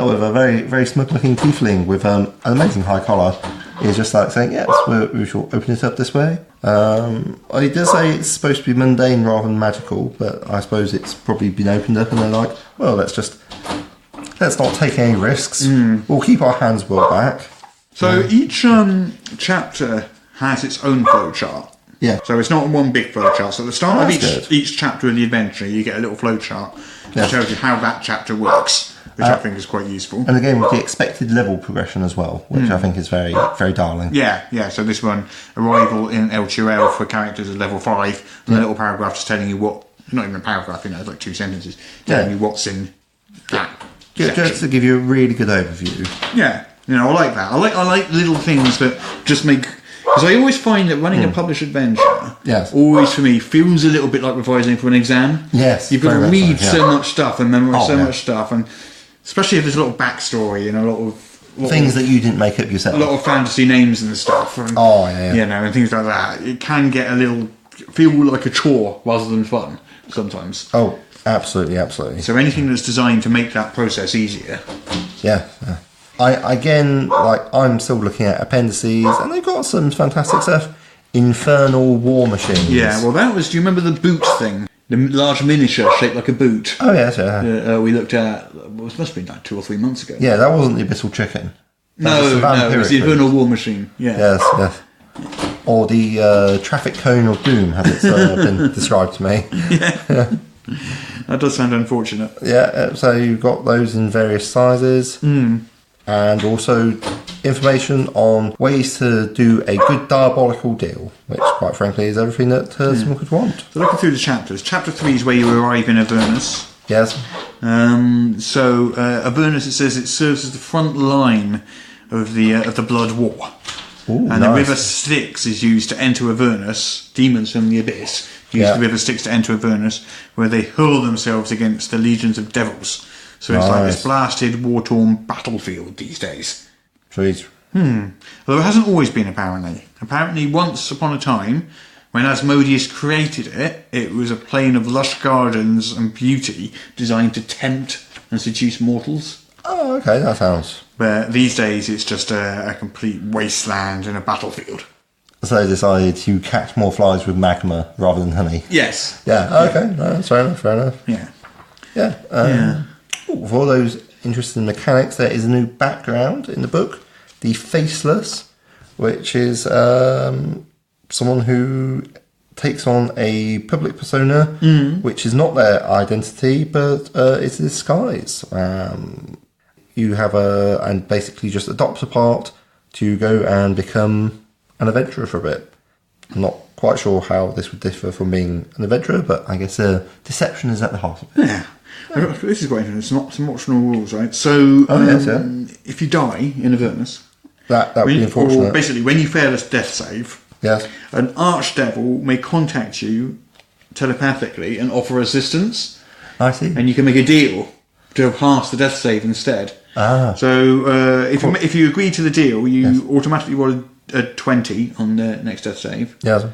With a very, very smug-looking tiefling with an amazing high collar. He's just like saying, yes, we shall open it up this way. He does say it's supposed to be mundane rather than magical, but I suppose it's probably been opened up and they're like, well, let's just let's not take any risks. We'll keep our hands well back.
So each chapter has its own flowchart.
Yeah.
So it's not one big flowchart. So at the start of
That's
each chapter of the adventure, you get a little flowchart that tells you how that chapter works, which I think is quite useful.
And again, with the expected level progression as well, which I think is very, very darling.
Yeah. So this one, arrival in El Chirel for characters at level 5, and a little paragraph just telling you what, not even a paragraph, it's like 2 sentences, telling you what's in that section.
Just to give you a really good overview.
Yeah, I like that. I like little things that just make... Because I always find that running a published adventure always, for me, feels a little bit like revising for an exam.
Yes.
You've got to read so much stuff and memorise much stuff, and especially if there's a lot of backstory and a lot of...
Things that you didn't make up yourself.
A lot of fantasy names and stuff. And, and things like that. It can get a little... feel like a chore rather than fun sometimes.
Oh, absolutely.
So anything that's designed to make that process easier.
Yeah. I'm still looking at Appendices, and they've got some fantastic stuff. Infernal war machines.
Yeah, well that was... Do you remember the boot thing? The large miniature shaped like a boot.
Oh, yes, yeah.
We looked at... it must have been like 2 or 3 months ago.
Yeah, that wasn't the Abyssal Chicken.
No, it was the Infernal war machine. Yeah.
Yes. Or the traffic cone of doom, as it's been described to me.
Yeah. That does sound unfortunate.
Yeah, so you've got those in various sizes. And also information on ways to do a good diabolical deal, which quite frankly is everything that someone could want.
So looking through the chapters, chapter 3 is where you arrive in Avernus.
Yes.
Avernus, it says, it serves as the front line of the Blood War.
Ooh,
and the river Styx is used to enter Avernus. Demons from the Abyss use the river Styx to enter Avernus, where they hurl themselves against the legions of devils. So it's like this blasted, war-torn battlefield these days.
Please.
Although it hasn't always been, apparently. Apparently, once upon a time, when Asmodeus created it, it was a plain of lush gardens and beauty designed to tempt and seduce mortals.
Oh, okay, that sounds...
But these days, it's just a complete wasteland and a battlefield.
So they decided to catch more flies with magma rather than honey.
Yes.
Yeah, okay, no, that's fair enough.
Yeah.
For all those interested in mechanics, there is a new background in the book, the Faceless, which is someone who takes on a public persona, which is not their identity, but it's a disguise. You have and basically just adopts a part to go and become an adventurer for a bit. I'm not quite sure how this would differ from being an adventurer, but I guess deception is at the heart of it.
Yeah. This is quite interesting. It's not some optional rules, right? So, if you die in Avernus...
That would be unfortunate.
Or basically, when you fail a death save, an archdevil may contact you telepathically and offer assistance.
I see.
And you can make a deal to pass the death save instead. So, if you agree to the deal, you automatically roll a 20 on the next death save.
Yes.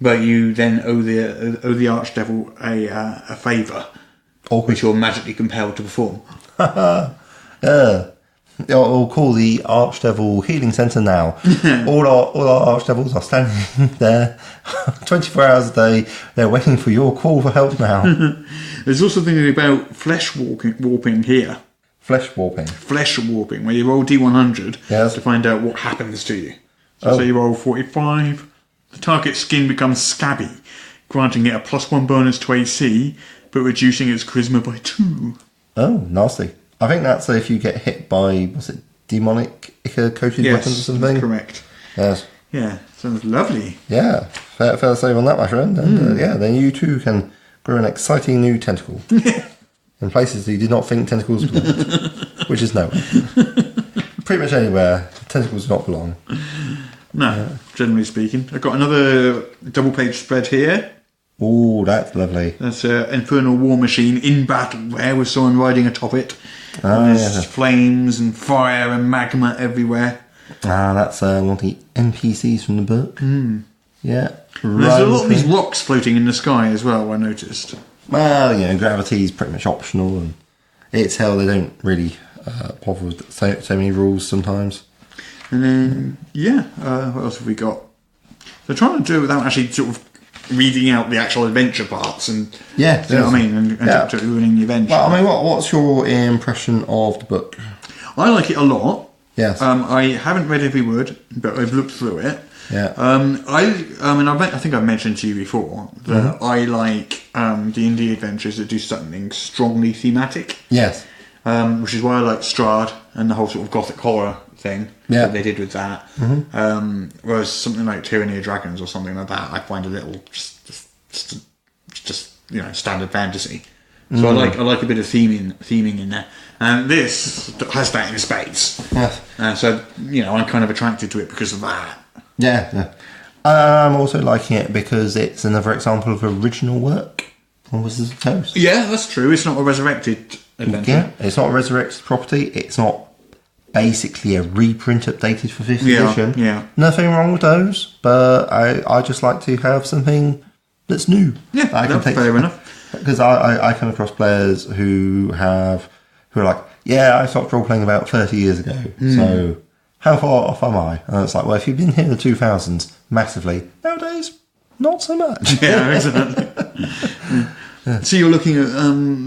But you then owe the archdevil a favour. Which you're magically compelled to perform.
We'll call the Archdevil Healing Centre now. all our Archdevils are standing there 24 hours a day. They're waiting for your call for help now.
There's also something about flesh warping here.
Flesh warping,
where you roll D100 to find out what happens to you. So say you roll 45, the target's skin becomes scabby, granting it a +1 bonus to AC, but reducing its charisma by 2. Oh,
nasty. I think that's if you get hit by, was it demonic coated weapons or something?
Yes, correct.
Yes.
Yeah, sounds lovely.
Yeah, fair save on that, my friend. And then you too can grow an exciting new tentacle. In places you did not think tentacles belonged, which is nowhere. Pretty much anywhere, tentacles do not belong.
No, generally speaking. I've got another double-page spread here.
Oh, that's lovely.
That's an infernal war machine in battle there with someone riding atop it. There's flames and fire and magma everywhere.
That's one of the NPCs from the book. Yeah.
There's a lot of these rocks floating in the sky as well, I noticed.
Well, gravity is pretty much optional, and it's hell they don't really bother with so many rules sometimes.
And then, what else have we got? They're trying to do it without actually sort of reading out the actual adventure parts and
you know
what I mean, and ruining the adventure.
Well, I mean, what's your impression of the book?
I like it a lot.
Yes.
I haven't read every word, but I've looked through it.
Yeah.
I think I've mentioned to you before that I like D&D adventures that do something strongly thematic.
Yes.
Which is why I like Strahd and the whole sort of gothic horror thing that they did with that. Whereas something like Tyranny of Dragons or something like that, I find a little just standard fantasy. So I like a bit of theming in there, and this has that in spades.
Yes.
So I'm kind of attracted to it because of that.
Yeah. I'm also liking it because it's another example of original work on Wizards of the Coast.
Yeah, that's true. It's not a resurrected adventure.
Yeah, it's not a resurrected property. It's not basically a reprint updated for 5th edition.
Yeah.
Nothing wrong with those, but I just like to have something that's new.
Yeah, that's fair enough.
Because I come across players who are like, yeah, I stopped role playing about 30 years ago, so how far off am I? And it's like, well, if you've been here in the 2000s, massively. Nowadays, not so much.
Yeah, exactly. So you're looking at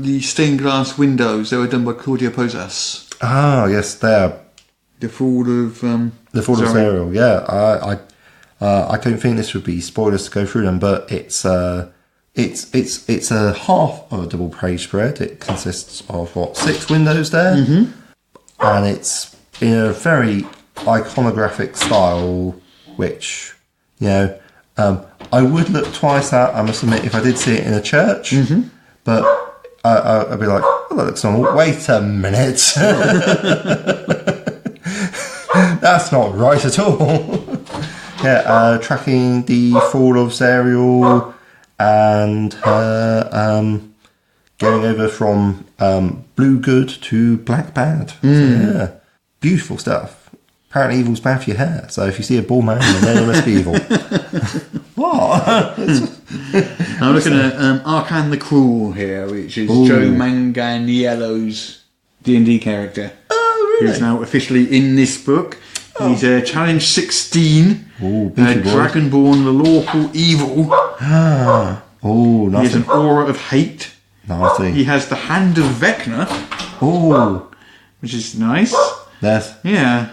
the stained glass windows. They were done by Claudia Posas.
Ah, yes, they're
The Fall of
Zariel. Yeah, I don't think this would be spoilers to go through them, but it's a half of a double page spread. It consists of 6 windows there, and it's in a very iconographic style, which I would look twice at, I must admit, if I did see it in a church, but I'd be like, oh, that looks normal. Wait a minute. That's not right at all. Tracking the fall of Zariel and her going over from blue good to black bad. So, yeah, beautiful stuff. Apparently evil's bad for your hair, so if you see a bald man, then it must be evil. What?
I'm looking at Arkan the Cruel here, which is Joe Manganiello's D&D character.
Oh, really?
Who's now officially in this book. He's Challenge 16, Dragonborn, the Lawful Evil.
Oh, nice.
He has an aura of hate.
Nasty.
He has the Hand of Vecna.
Oh.
Which is nice.
Yes.
Yeah.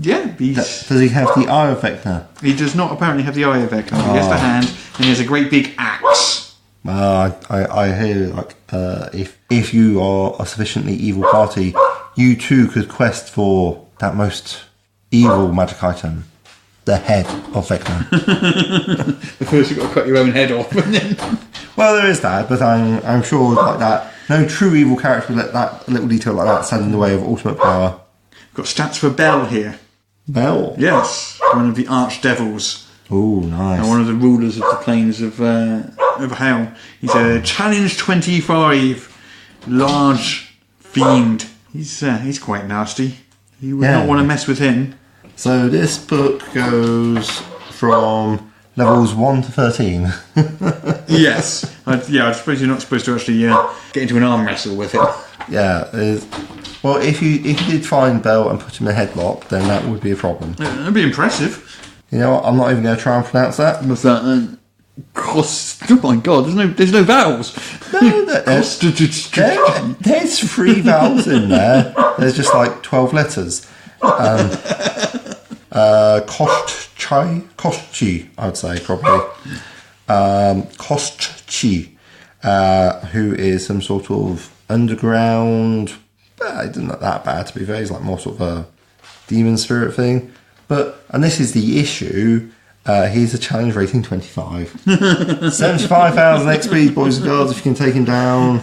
Does he have the Eye of Vecna?
He does not apparently have the Eye of Vecna. He has the hand, and he has a great big axe.
I hear, if you are a sufficiently evil party, you too could quest for that most evil magic item, the head of Vecna.
But first you've got to cut your own head off, and then...
Well, there is that, but I'm sure like that. No true evil character would let that little detail like that stand in the way of ultimate power.
We've got stats for Bell here.
Bell?
Yes, one of the archdevils.
Oh, nice.
And one of the rulers of the plains of hell. He's a Challenge 25, large fiend. He's quite nasty. You would not want to mess with him.
So this book goes from levels 1 to 13.
Yes. I suppose you're not supposed to actually get into an arm wrestle with him.
Yeah. Well, if you did find Bell and put him in a headlock, then that would be a problem.
That'd be impressive.
You know what? I'm not even going to try and pronounce that.
What's that? Oh my god! There's no vowels.
No, there's 3 vowels in there. There's just like 12 letters. Kostchi, I would say probably. Kostchi, who is some sort of underground. He doesn't look that bad to be fair. He's like more sort of a demon spirit thing. And this is the issue. He's a challenge rating 25. 75,000 XP, boys and girls, if you can take him down.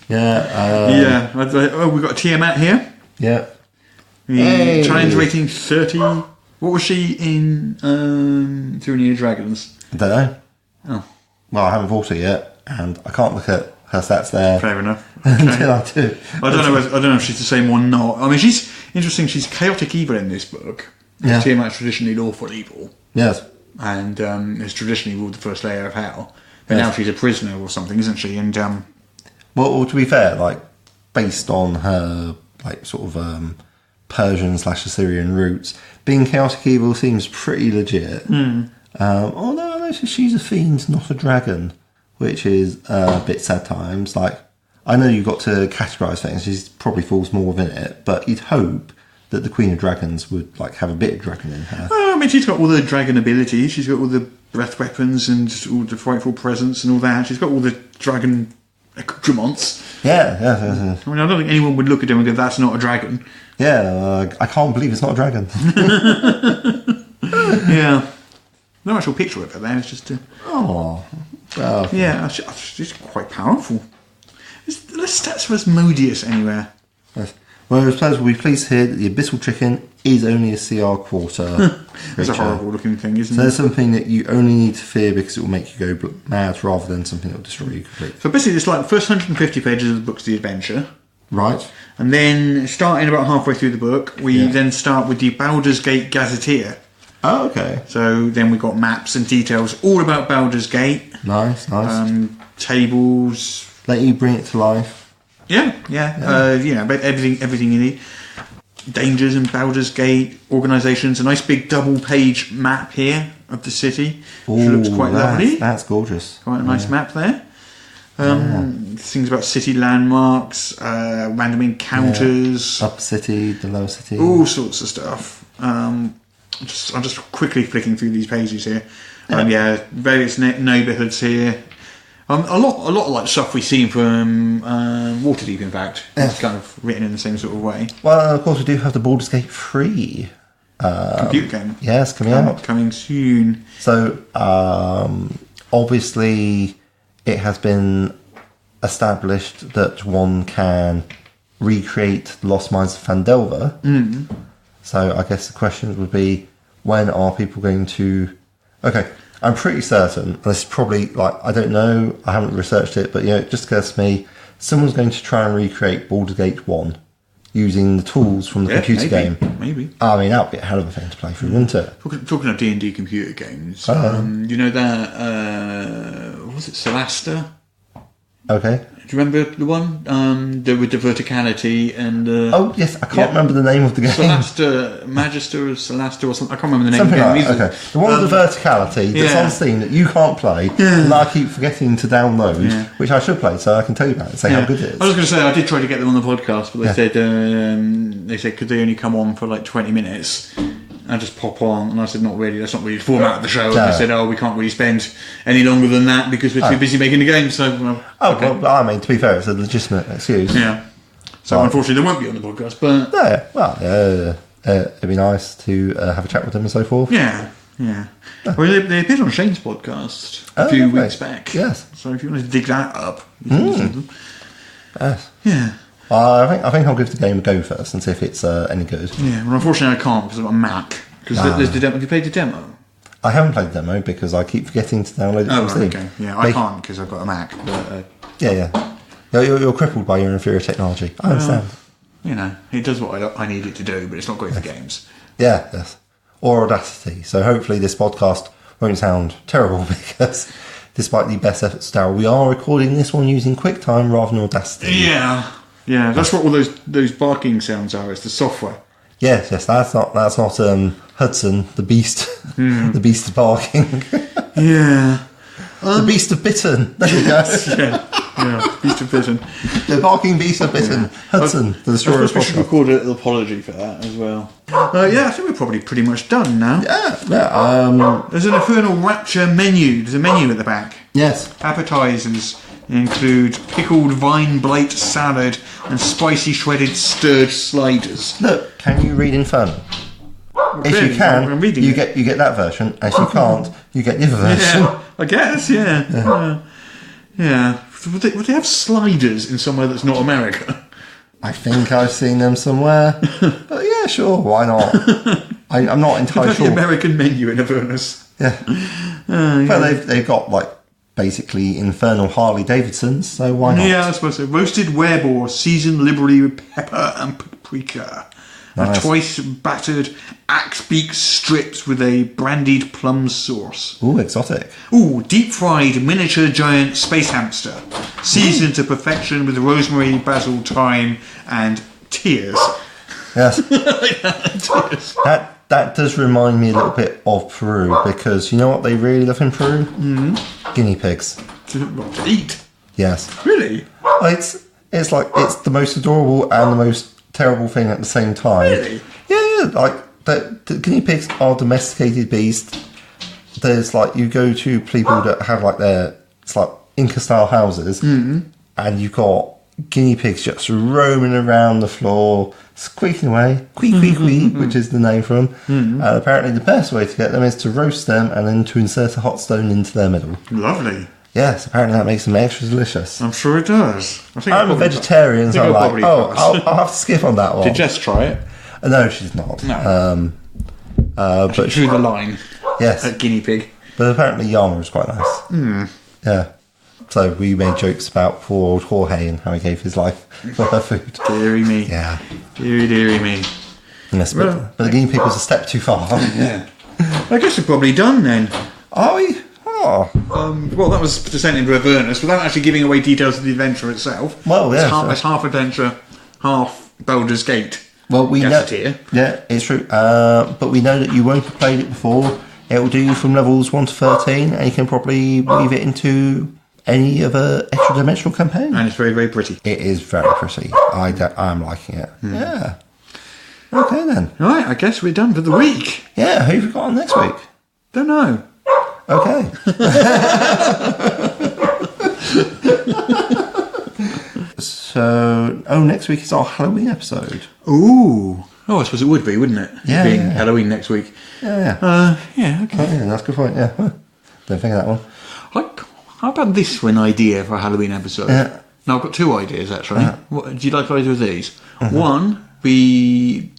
Yeah.
We've got Tiamat here.
Yeah.
Challenge rating 30. What was she in Tyranny of Dragons?
I don't know.
Oh.
Well, I haven't bought it yet, and I can't look at her stats there.
Fair enough.
Until I do.
I don't know if she's the same or not. I mean, she's interesting. She's chaotic evil in this book.
Yeah.
Tiamat's traditionally lawful evil.
Yes.
And has traditionally ruled the first layer of hell. But now she's a prisoner or something, isn't she? And
well, to be fair, like based on her like sort of Persian/Assyrian roots, being chaotic evil seems pretty legit. Although I noticed she's a fiend, not a dragon, which is a bit sad times. Like, I know you've got to categorise things. She probably falls more within it, but you'd hope that the Queen of Dragons would like have a bit of dragon in her.
Well, I mean, she's got all the dragon abilities. She's got all the breath weapons and all the frightful presence and all that. She's got all the dragon accoutrements.
Yeah.
I mean, I don't think anyone would look at him and go, "That's not a dragon."
Yeah, I can't believe it's not a dragon.
Yeah. No actual picture of her there. It's just. Yeah, she's quite powerful. There's stats for Asmodeus anywhere.
Yes. Well, as players will be pleased to hear that the Abyssal Chicken is only a CR quarter.
It's a horrible looking thing, isn't it?
So there's something that you only need to fear because it will make you go mad rather than something that will destroy you completely.
So basically it's like the first 150 pages of the book's the adventure.
Right.
And then starting about halfway through the book, we then start with the Baldur's Gate Gazetteer.
Oh, okay.
So then we've got maps and details all about Baldur's Gate.
Nice.
Tables.
Let you bring it to life.
Yeah. About everything you need. Dangers in Baldur's Gate, organisations, a nice big double page map here of the city, which looks quite lovely.
That's gorgeous.
Quite a nice map there. Things about city landmarks, random encounters.
Upper city, the lower city.
All sorts of stuff. I'm just quickly flicking through these pages here. Various neighbourhoods here. A lot of like stuff we've seen from Waterdeep, in fact. It's kind of written in the same sort of way.
Well, of course, we do have the Baldur's Gate 3
computer game.
Yes, coming out.
Coming soon.
So, obviously, it has been established that one can recreate the Lost Mines of Phandelver. Mm. So, I guess the question would be, when are people going to... Okay, I'm pretty certain, and this is probably, I don't know, I haven't researched it, but, it just occurs to me, someone's going to try and recreate Baldur's Gate 1 using the tools from the computer game.
Maybe.
I mean, that would be a hell of a thing to play through, wouldn't it?
Talking of D&D computer games, you know that, was it Celasta?
Okay.
Do you remember the one? With the verticality and...
oh, yes, I can't remember the name of the game.
Magister or Celasta or something. I can't remember the name of the game either.
Okay. The one with the verticality that's on Steam that you can't play, and I keep forgetting to download, which I should play so I can tell you about it and say how good it is.
I was going to say, I did try to get them on the podcast, but they said could they only come on for like 20 minutes? I just pop on, and I said, not really, that's not really the format of the show. And they said, we can't really spend any longer than that because we're too busy making the game. So,
well, I mean, to be fair, it's a legitimate excuse.
Yeah. So, unfortunately, they won't be on the podcast, but...
it'd be nice to have a chat with them and so forth.
Yeah. Well, they appeared on Shane's podcast a few weeks back.
Yes.
So, if you want to dig that up, you can listen to them.
Yes.
Yeah.
I think I'll give the game a go first and see if it's any good.
Yeah, well, unfortunately I can't because I've got a Mac. Because there's the demo. Have you played the demo?
I haven't played the demo because I keep forgetting to download it from Steam.
Okay. Yeah, I can't because I've got a Mac. But,
You're crippled by your inferior technology. I understand.
It does what I need it to do, but it's not great for games.
Yeah, yes. Or Audacity. So hopefully this podcast won't sound terrible because... Despite the best efforts, Daryl, we are recording this one using QuickTime rather than Audacity.
Yeah, that's what all those barking sounds are. It's the software.
Yes, that's not Hudson, the beast, the beast of barking. The beast of Bitten. There you go.
Beast of Bitten.
The barking beast of Bitten. Hudson, the destroyer of
we should record an apology for that as well. I think we're probably pretty much done now. There's an Infernal Rapture menu. There's a menu at the back.
Yes.
Appetizers include pickled vine blight salad and spicy shredded stirred sliders.
Look, can you read Infernal? If you can, you get that version. If you can't, you get the other version.
Yeah, I guess, yeah. Would they have sliders in somewhere that's not America?
I think I've seen them somewhere. But yeah, sure, why not? I'm not entirely sure.
The American menu in Avernus.
Yeah. But they've got basically infernal Harley Davidsons, so why not?
Yeah, I suppose so. Roasted wereboar, seasoned liberally with pepper and paprika. Nice. Twice battered axe beak strips with a brandied plum sauce.
Ooh, exotic.
Ooh, deep fried miniature giant space hamster. Seasoned to perfection with rosemary, basil, thyme, and tears.
Yes.
Tears.
That does remind me a little bit of Peru, because you know what they really love in Peru? Guinea pigs.
What, to eat?
Yes.
Really?
It's like it's the most adorable and the most terrible thing at the same time.
Really?
Yeah. Like the guinea pigs are domesticated beasts. There's like you go to people that have like it's like Inca style houses, and you've got guinea pigs just roaming around the floor, squeaking away, quee, which is the name for them. And apparently the best way to get them is to roast them and then to insert a hot stone into their middle.
Lovely.
Yes, apparently that makes them extra delicious.
I'm sure it does.
I'm a vegetarian, so I'm like, I'll have to skip on that one.
Did Jess try it?
No, she's not.
No.
But
Drew the line.
Yes.
At guinea pig.
But apparently Yama was quite nice. Yeah. So we made jokes about poor old Jorge and how he gave his life for her food.
Deary me.
Yeah.
Deary me.
Yes, but the guinea pig was a step too far.
Yeah. I guess we're probably done then.
Are we? Oh.
Well, that was Descent into Avernus, without actually giving away details of the adventure itself.
Well, yeah.
It's half adventure, half Baldur's Gate.
Well, we know.
Here.
Yeah, it's true. But we know that you won't have played it before. It will do you from levels 1 to 13, and you can probably weave it into any other extra dimensional campaign.
And it's very, very pretty.
It is very pretty. I'm liking it. Yeah. Okay then.
Right, I guess we're done for the week.
Yeah, who have you got on next week?
Don't know.
Okay. So, next week is our Halloween episode.
Ooh. Oh, I suppose it would be, wouldn't it?
Yeah.
Being Halloween next week.
Yeah.
Yeah, okay.
Oh, yeah, that's a good point, yeah. Don't think of that one.
How about this for an idea for a Halloween episode?
Yeah.
Now, I've got two ideas, actually. Do you like either of these?
Mm-hmm.
One, we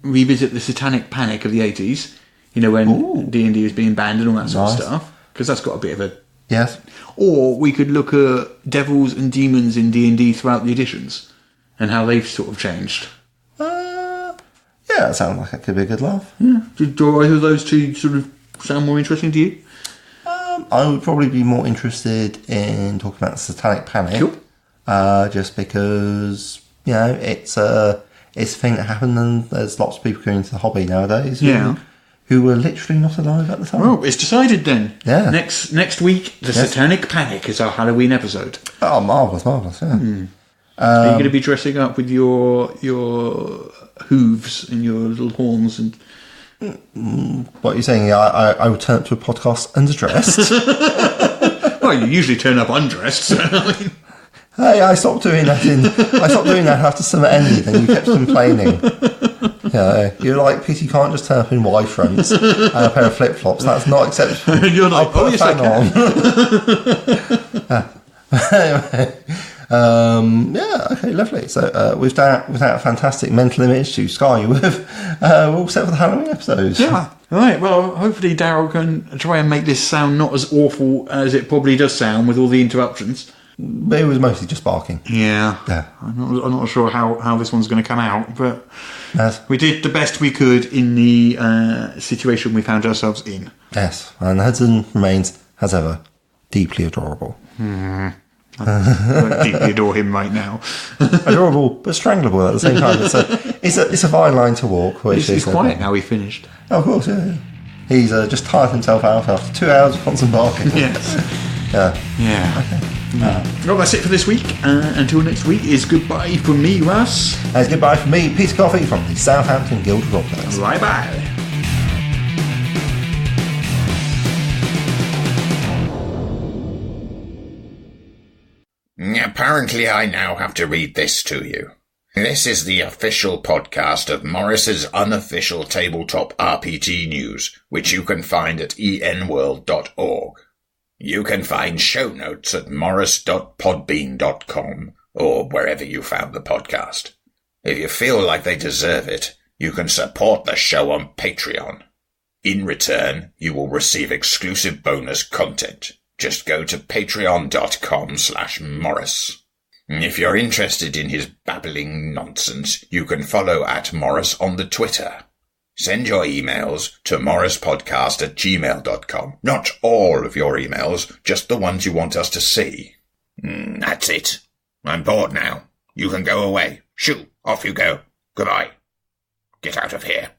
revisit the satanic panic of the 80s, you know, when D&D was being banned and all that sort of stuff, because that's got a bit of a...
Yes.
Or we could look at devils and demons in D&D throughout the editions, and how they've sort of changed.
Yeah, that sounds like it could be a good laugh.
Yeah. Do either of those two sort of sound more interesting to you?
I would probably be more interested in talking about the Satanic Panic.
Sure.
Just because, you know, it's a thing that happened, and there's lots of people going into the hobby nowadays who were literally not alive at the time.
Oh, it's decided then.
Yeah.
Next week, the Satanic Panic is our Halloween episode.
Oh, marvellous, yeah.
Are you going to be dressing up with your hooves and your little horns and...
What are you saying? I would turn up to a podcast underdressed?
Well, you usually turn up undressed. So, I mean...
Hey, I stopped doing that after summer ended, and you kept complaining. You're like, Pete, you can't just turn up in Y fronts and a pair of flip flops. That's not acceptable.
You're like, yes, I
can. Okay, lovely. So with that fantastic mental image to scar you with, we're all set for the Halloween episodes.
Yeah. Right, well, hopefully Daryl can try and make this sound not as awful as it probably does sound with all the interruptions.
But it was mostly just barking.
Yeah. I'm not sure how this one's going to come out, but we did the best we could in the situation we found ourselves in.
Yes, and Hudson remains, as ever, deeply adorable.
I deeply adore him right now.
Adorable, but strangleable at the same time. It's a fine line to walk.
He's quiet now. He finished.
Oh, of course, yeah. He's just tired himself out after 2 hours of constant barking.
Yes.
Yeah.
Okay. Well, that's it for this week. Until next week, is goodbye from me, Russ.
And goodbye from me, Peter Coffey, from the Southampton Guild of Roleplayers.
Bye-bye.
Apparently I now have to read this to you. This is the official podcast of Morris's unofficial tabletop RPG news, which you can find at enworld.org. You can find show notes at morris.podbean.com or wherever you found the podcast. If you feel like they deserve it, you can support the show on Patreon. In return, you will receive exclusive bonus content. Just go to patreon.com/Morris. If you're interested in his babbling nonsense, you can follow @Morris on the Twitter. Send your emails to morrispodcast@gmail.com. Not all of your emails, just the ones you want us to see. That's it. I'm bored now. You can go away. Shoo, off you go. Goodbye. Get out of here.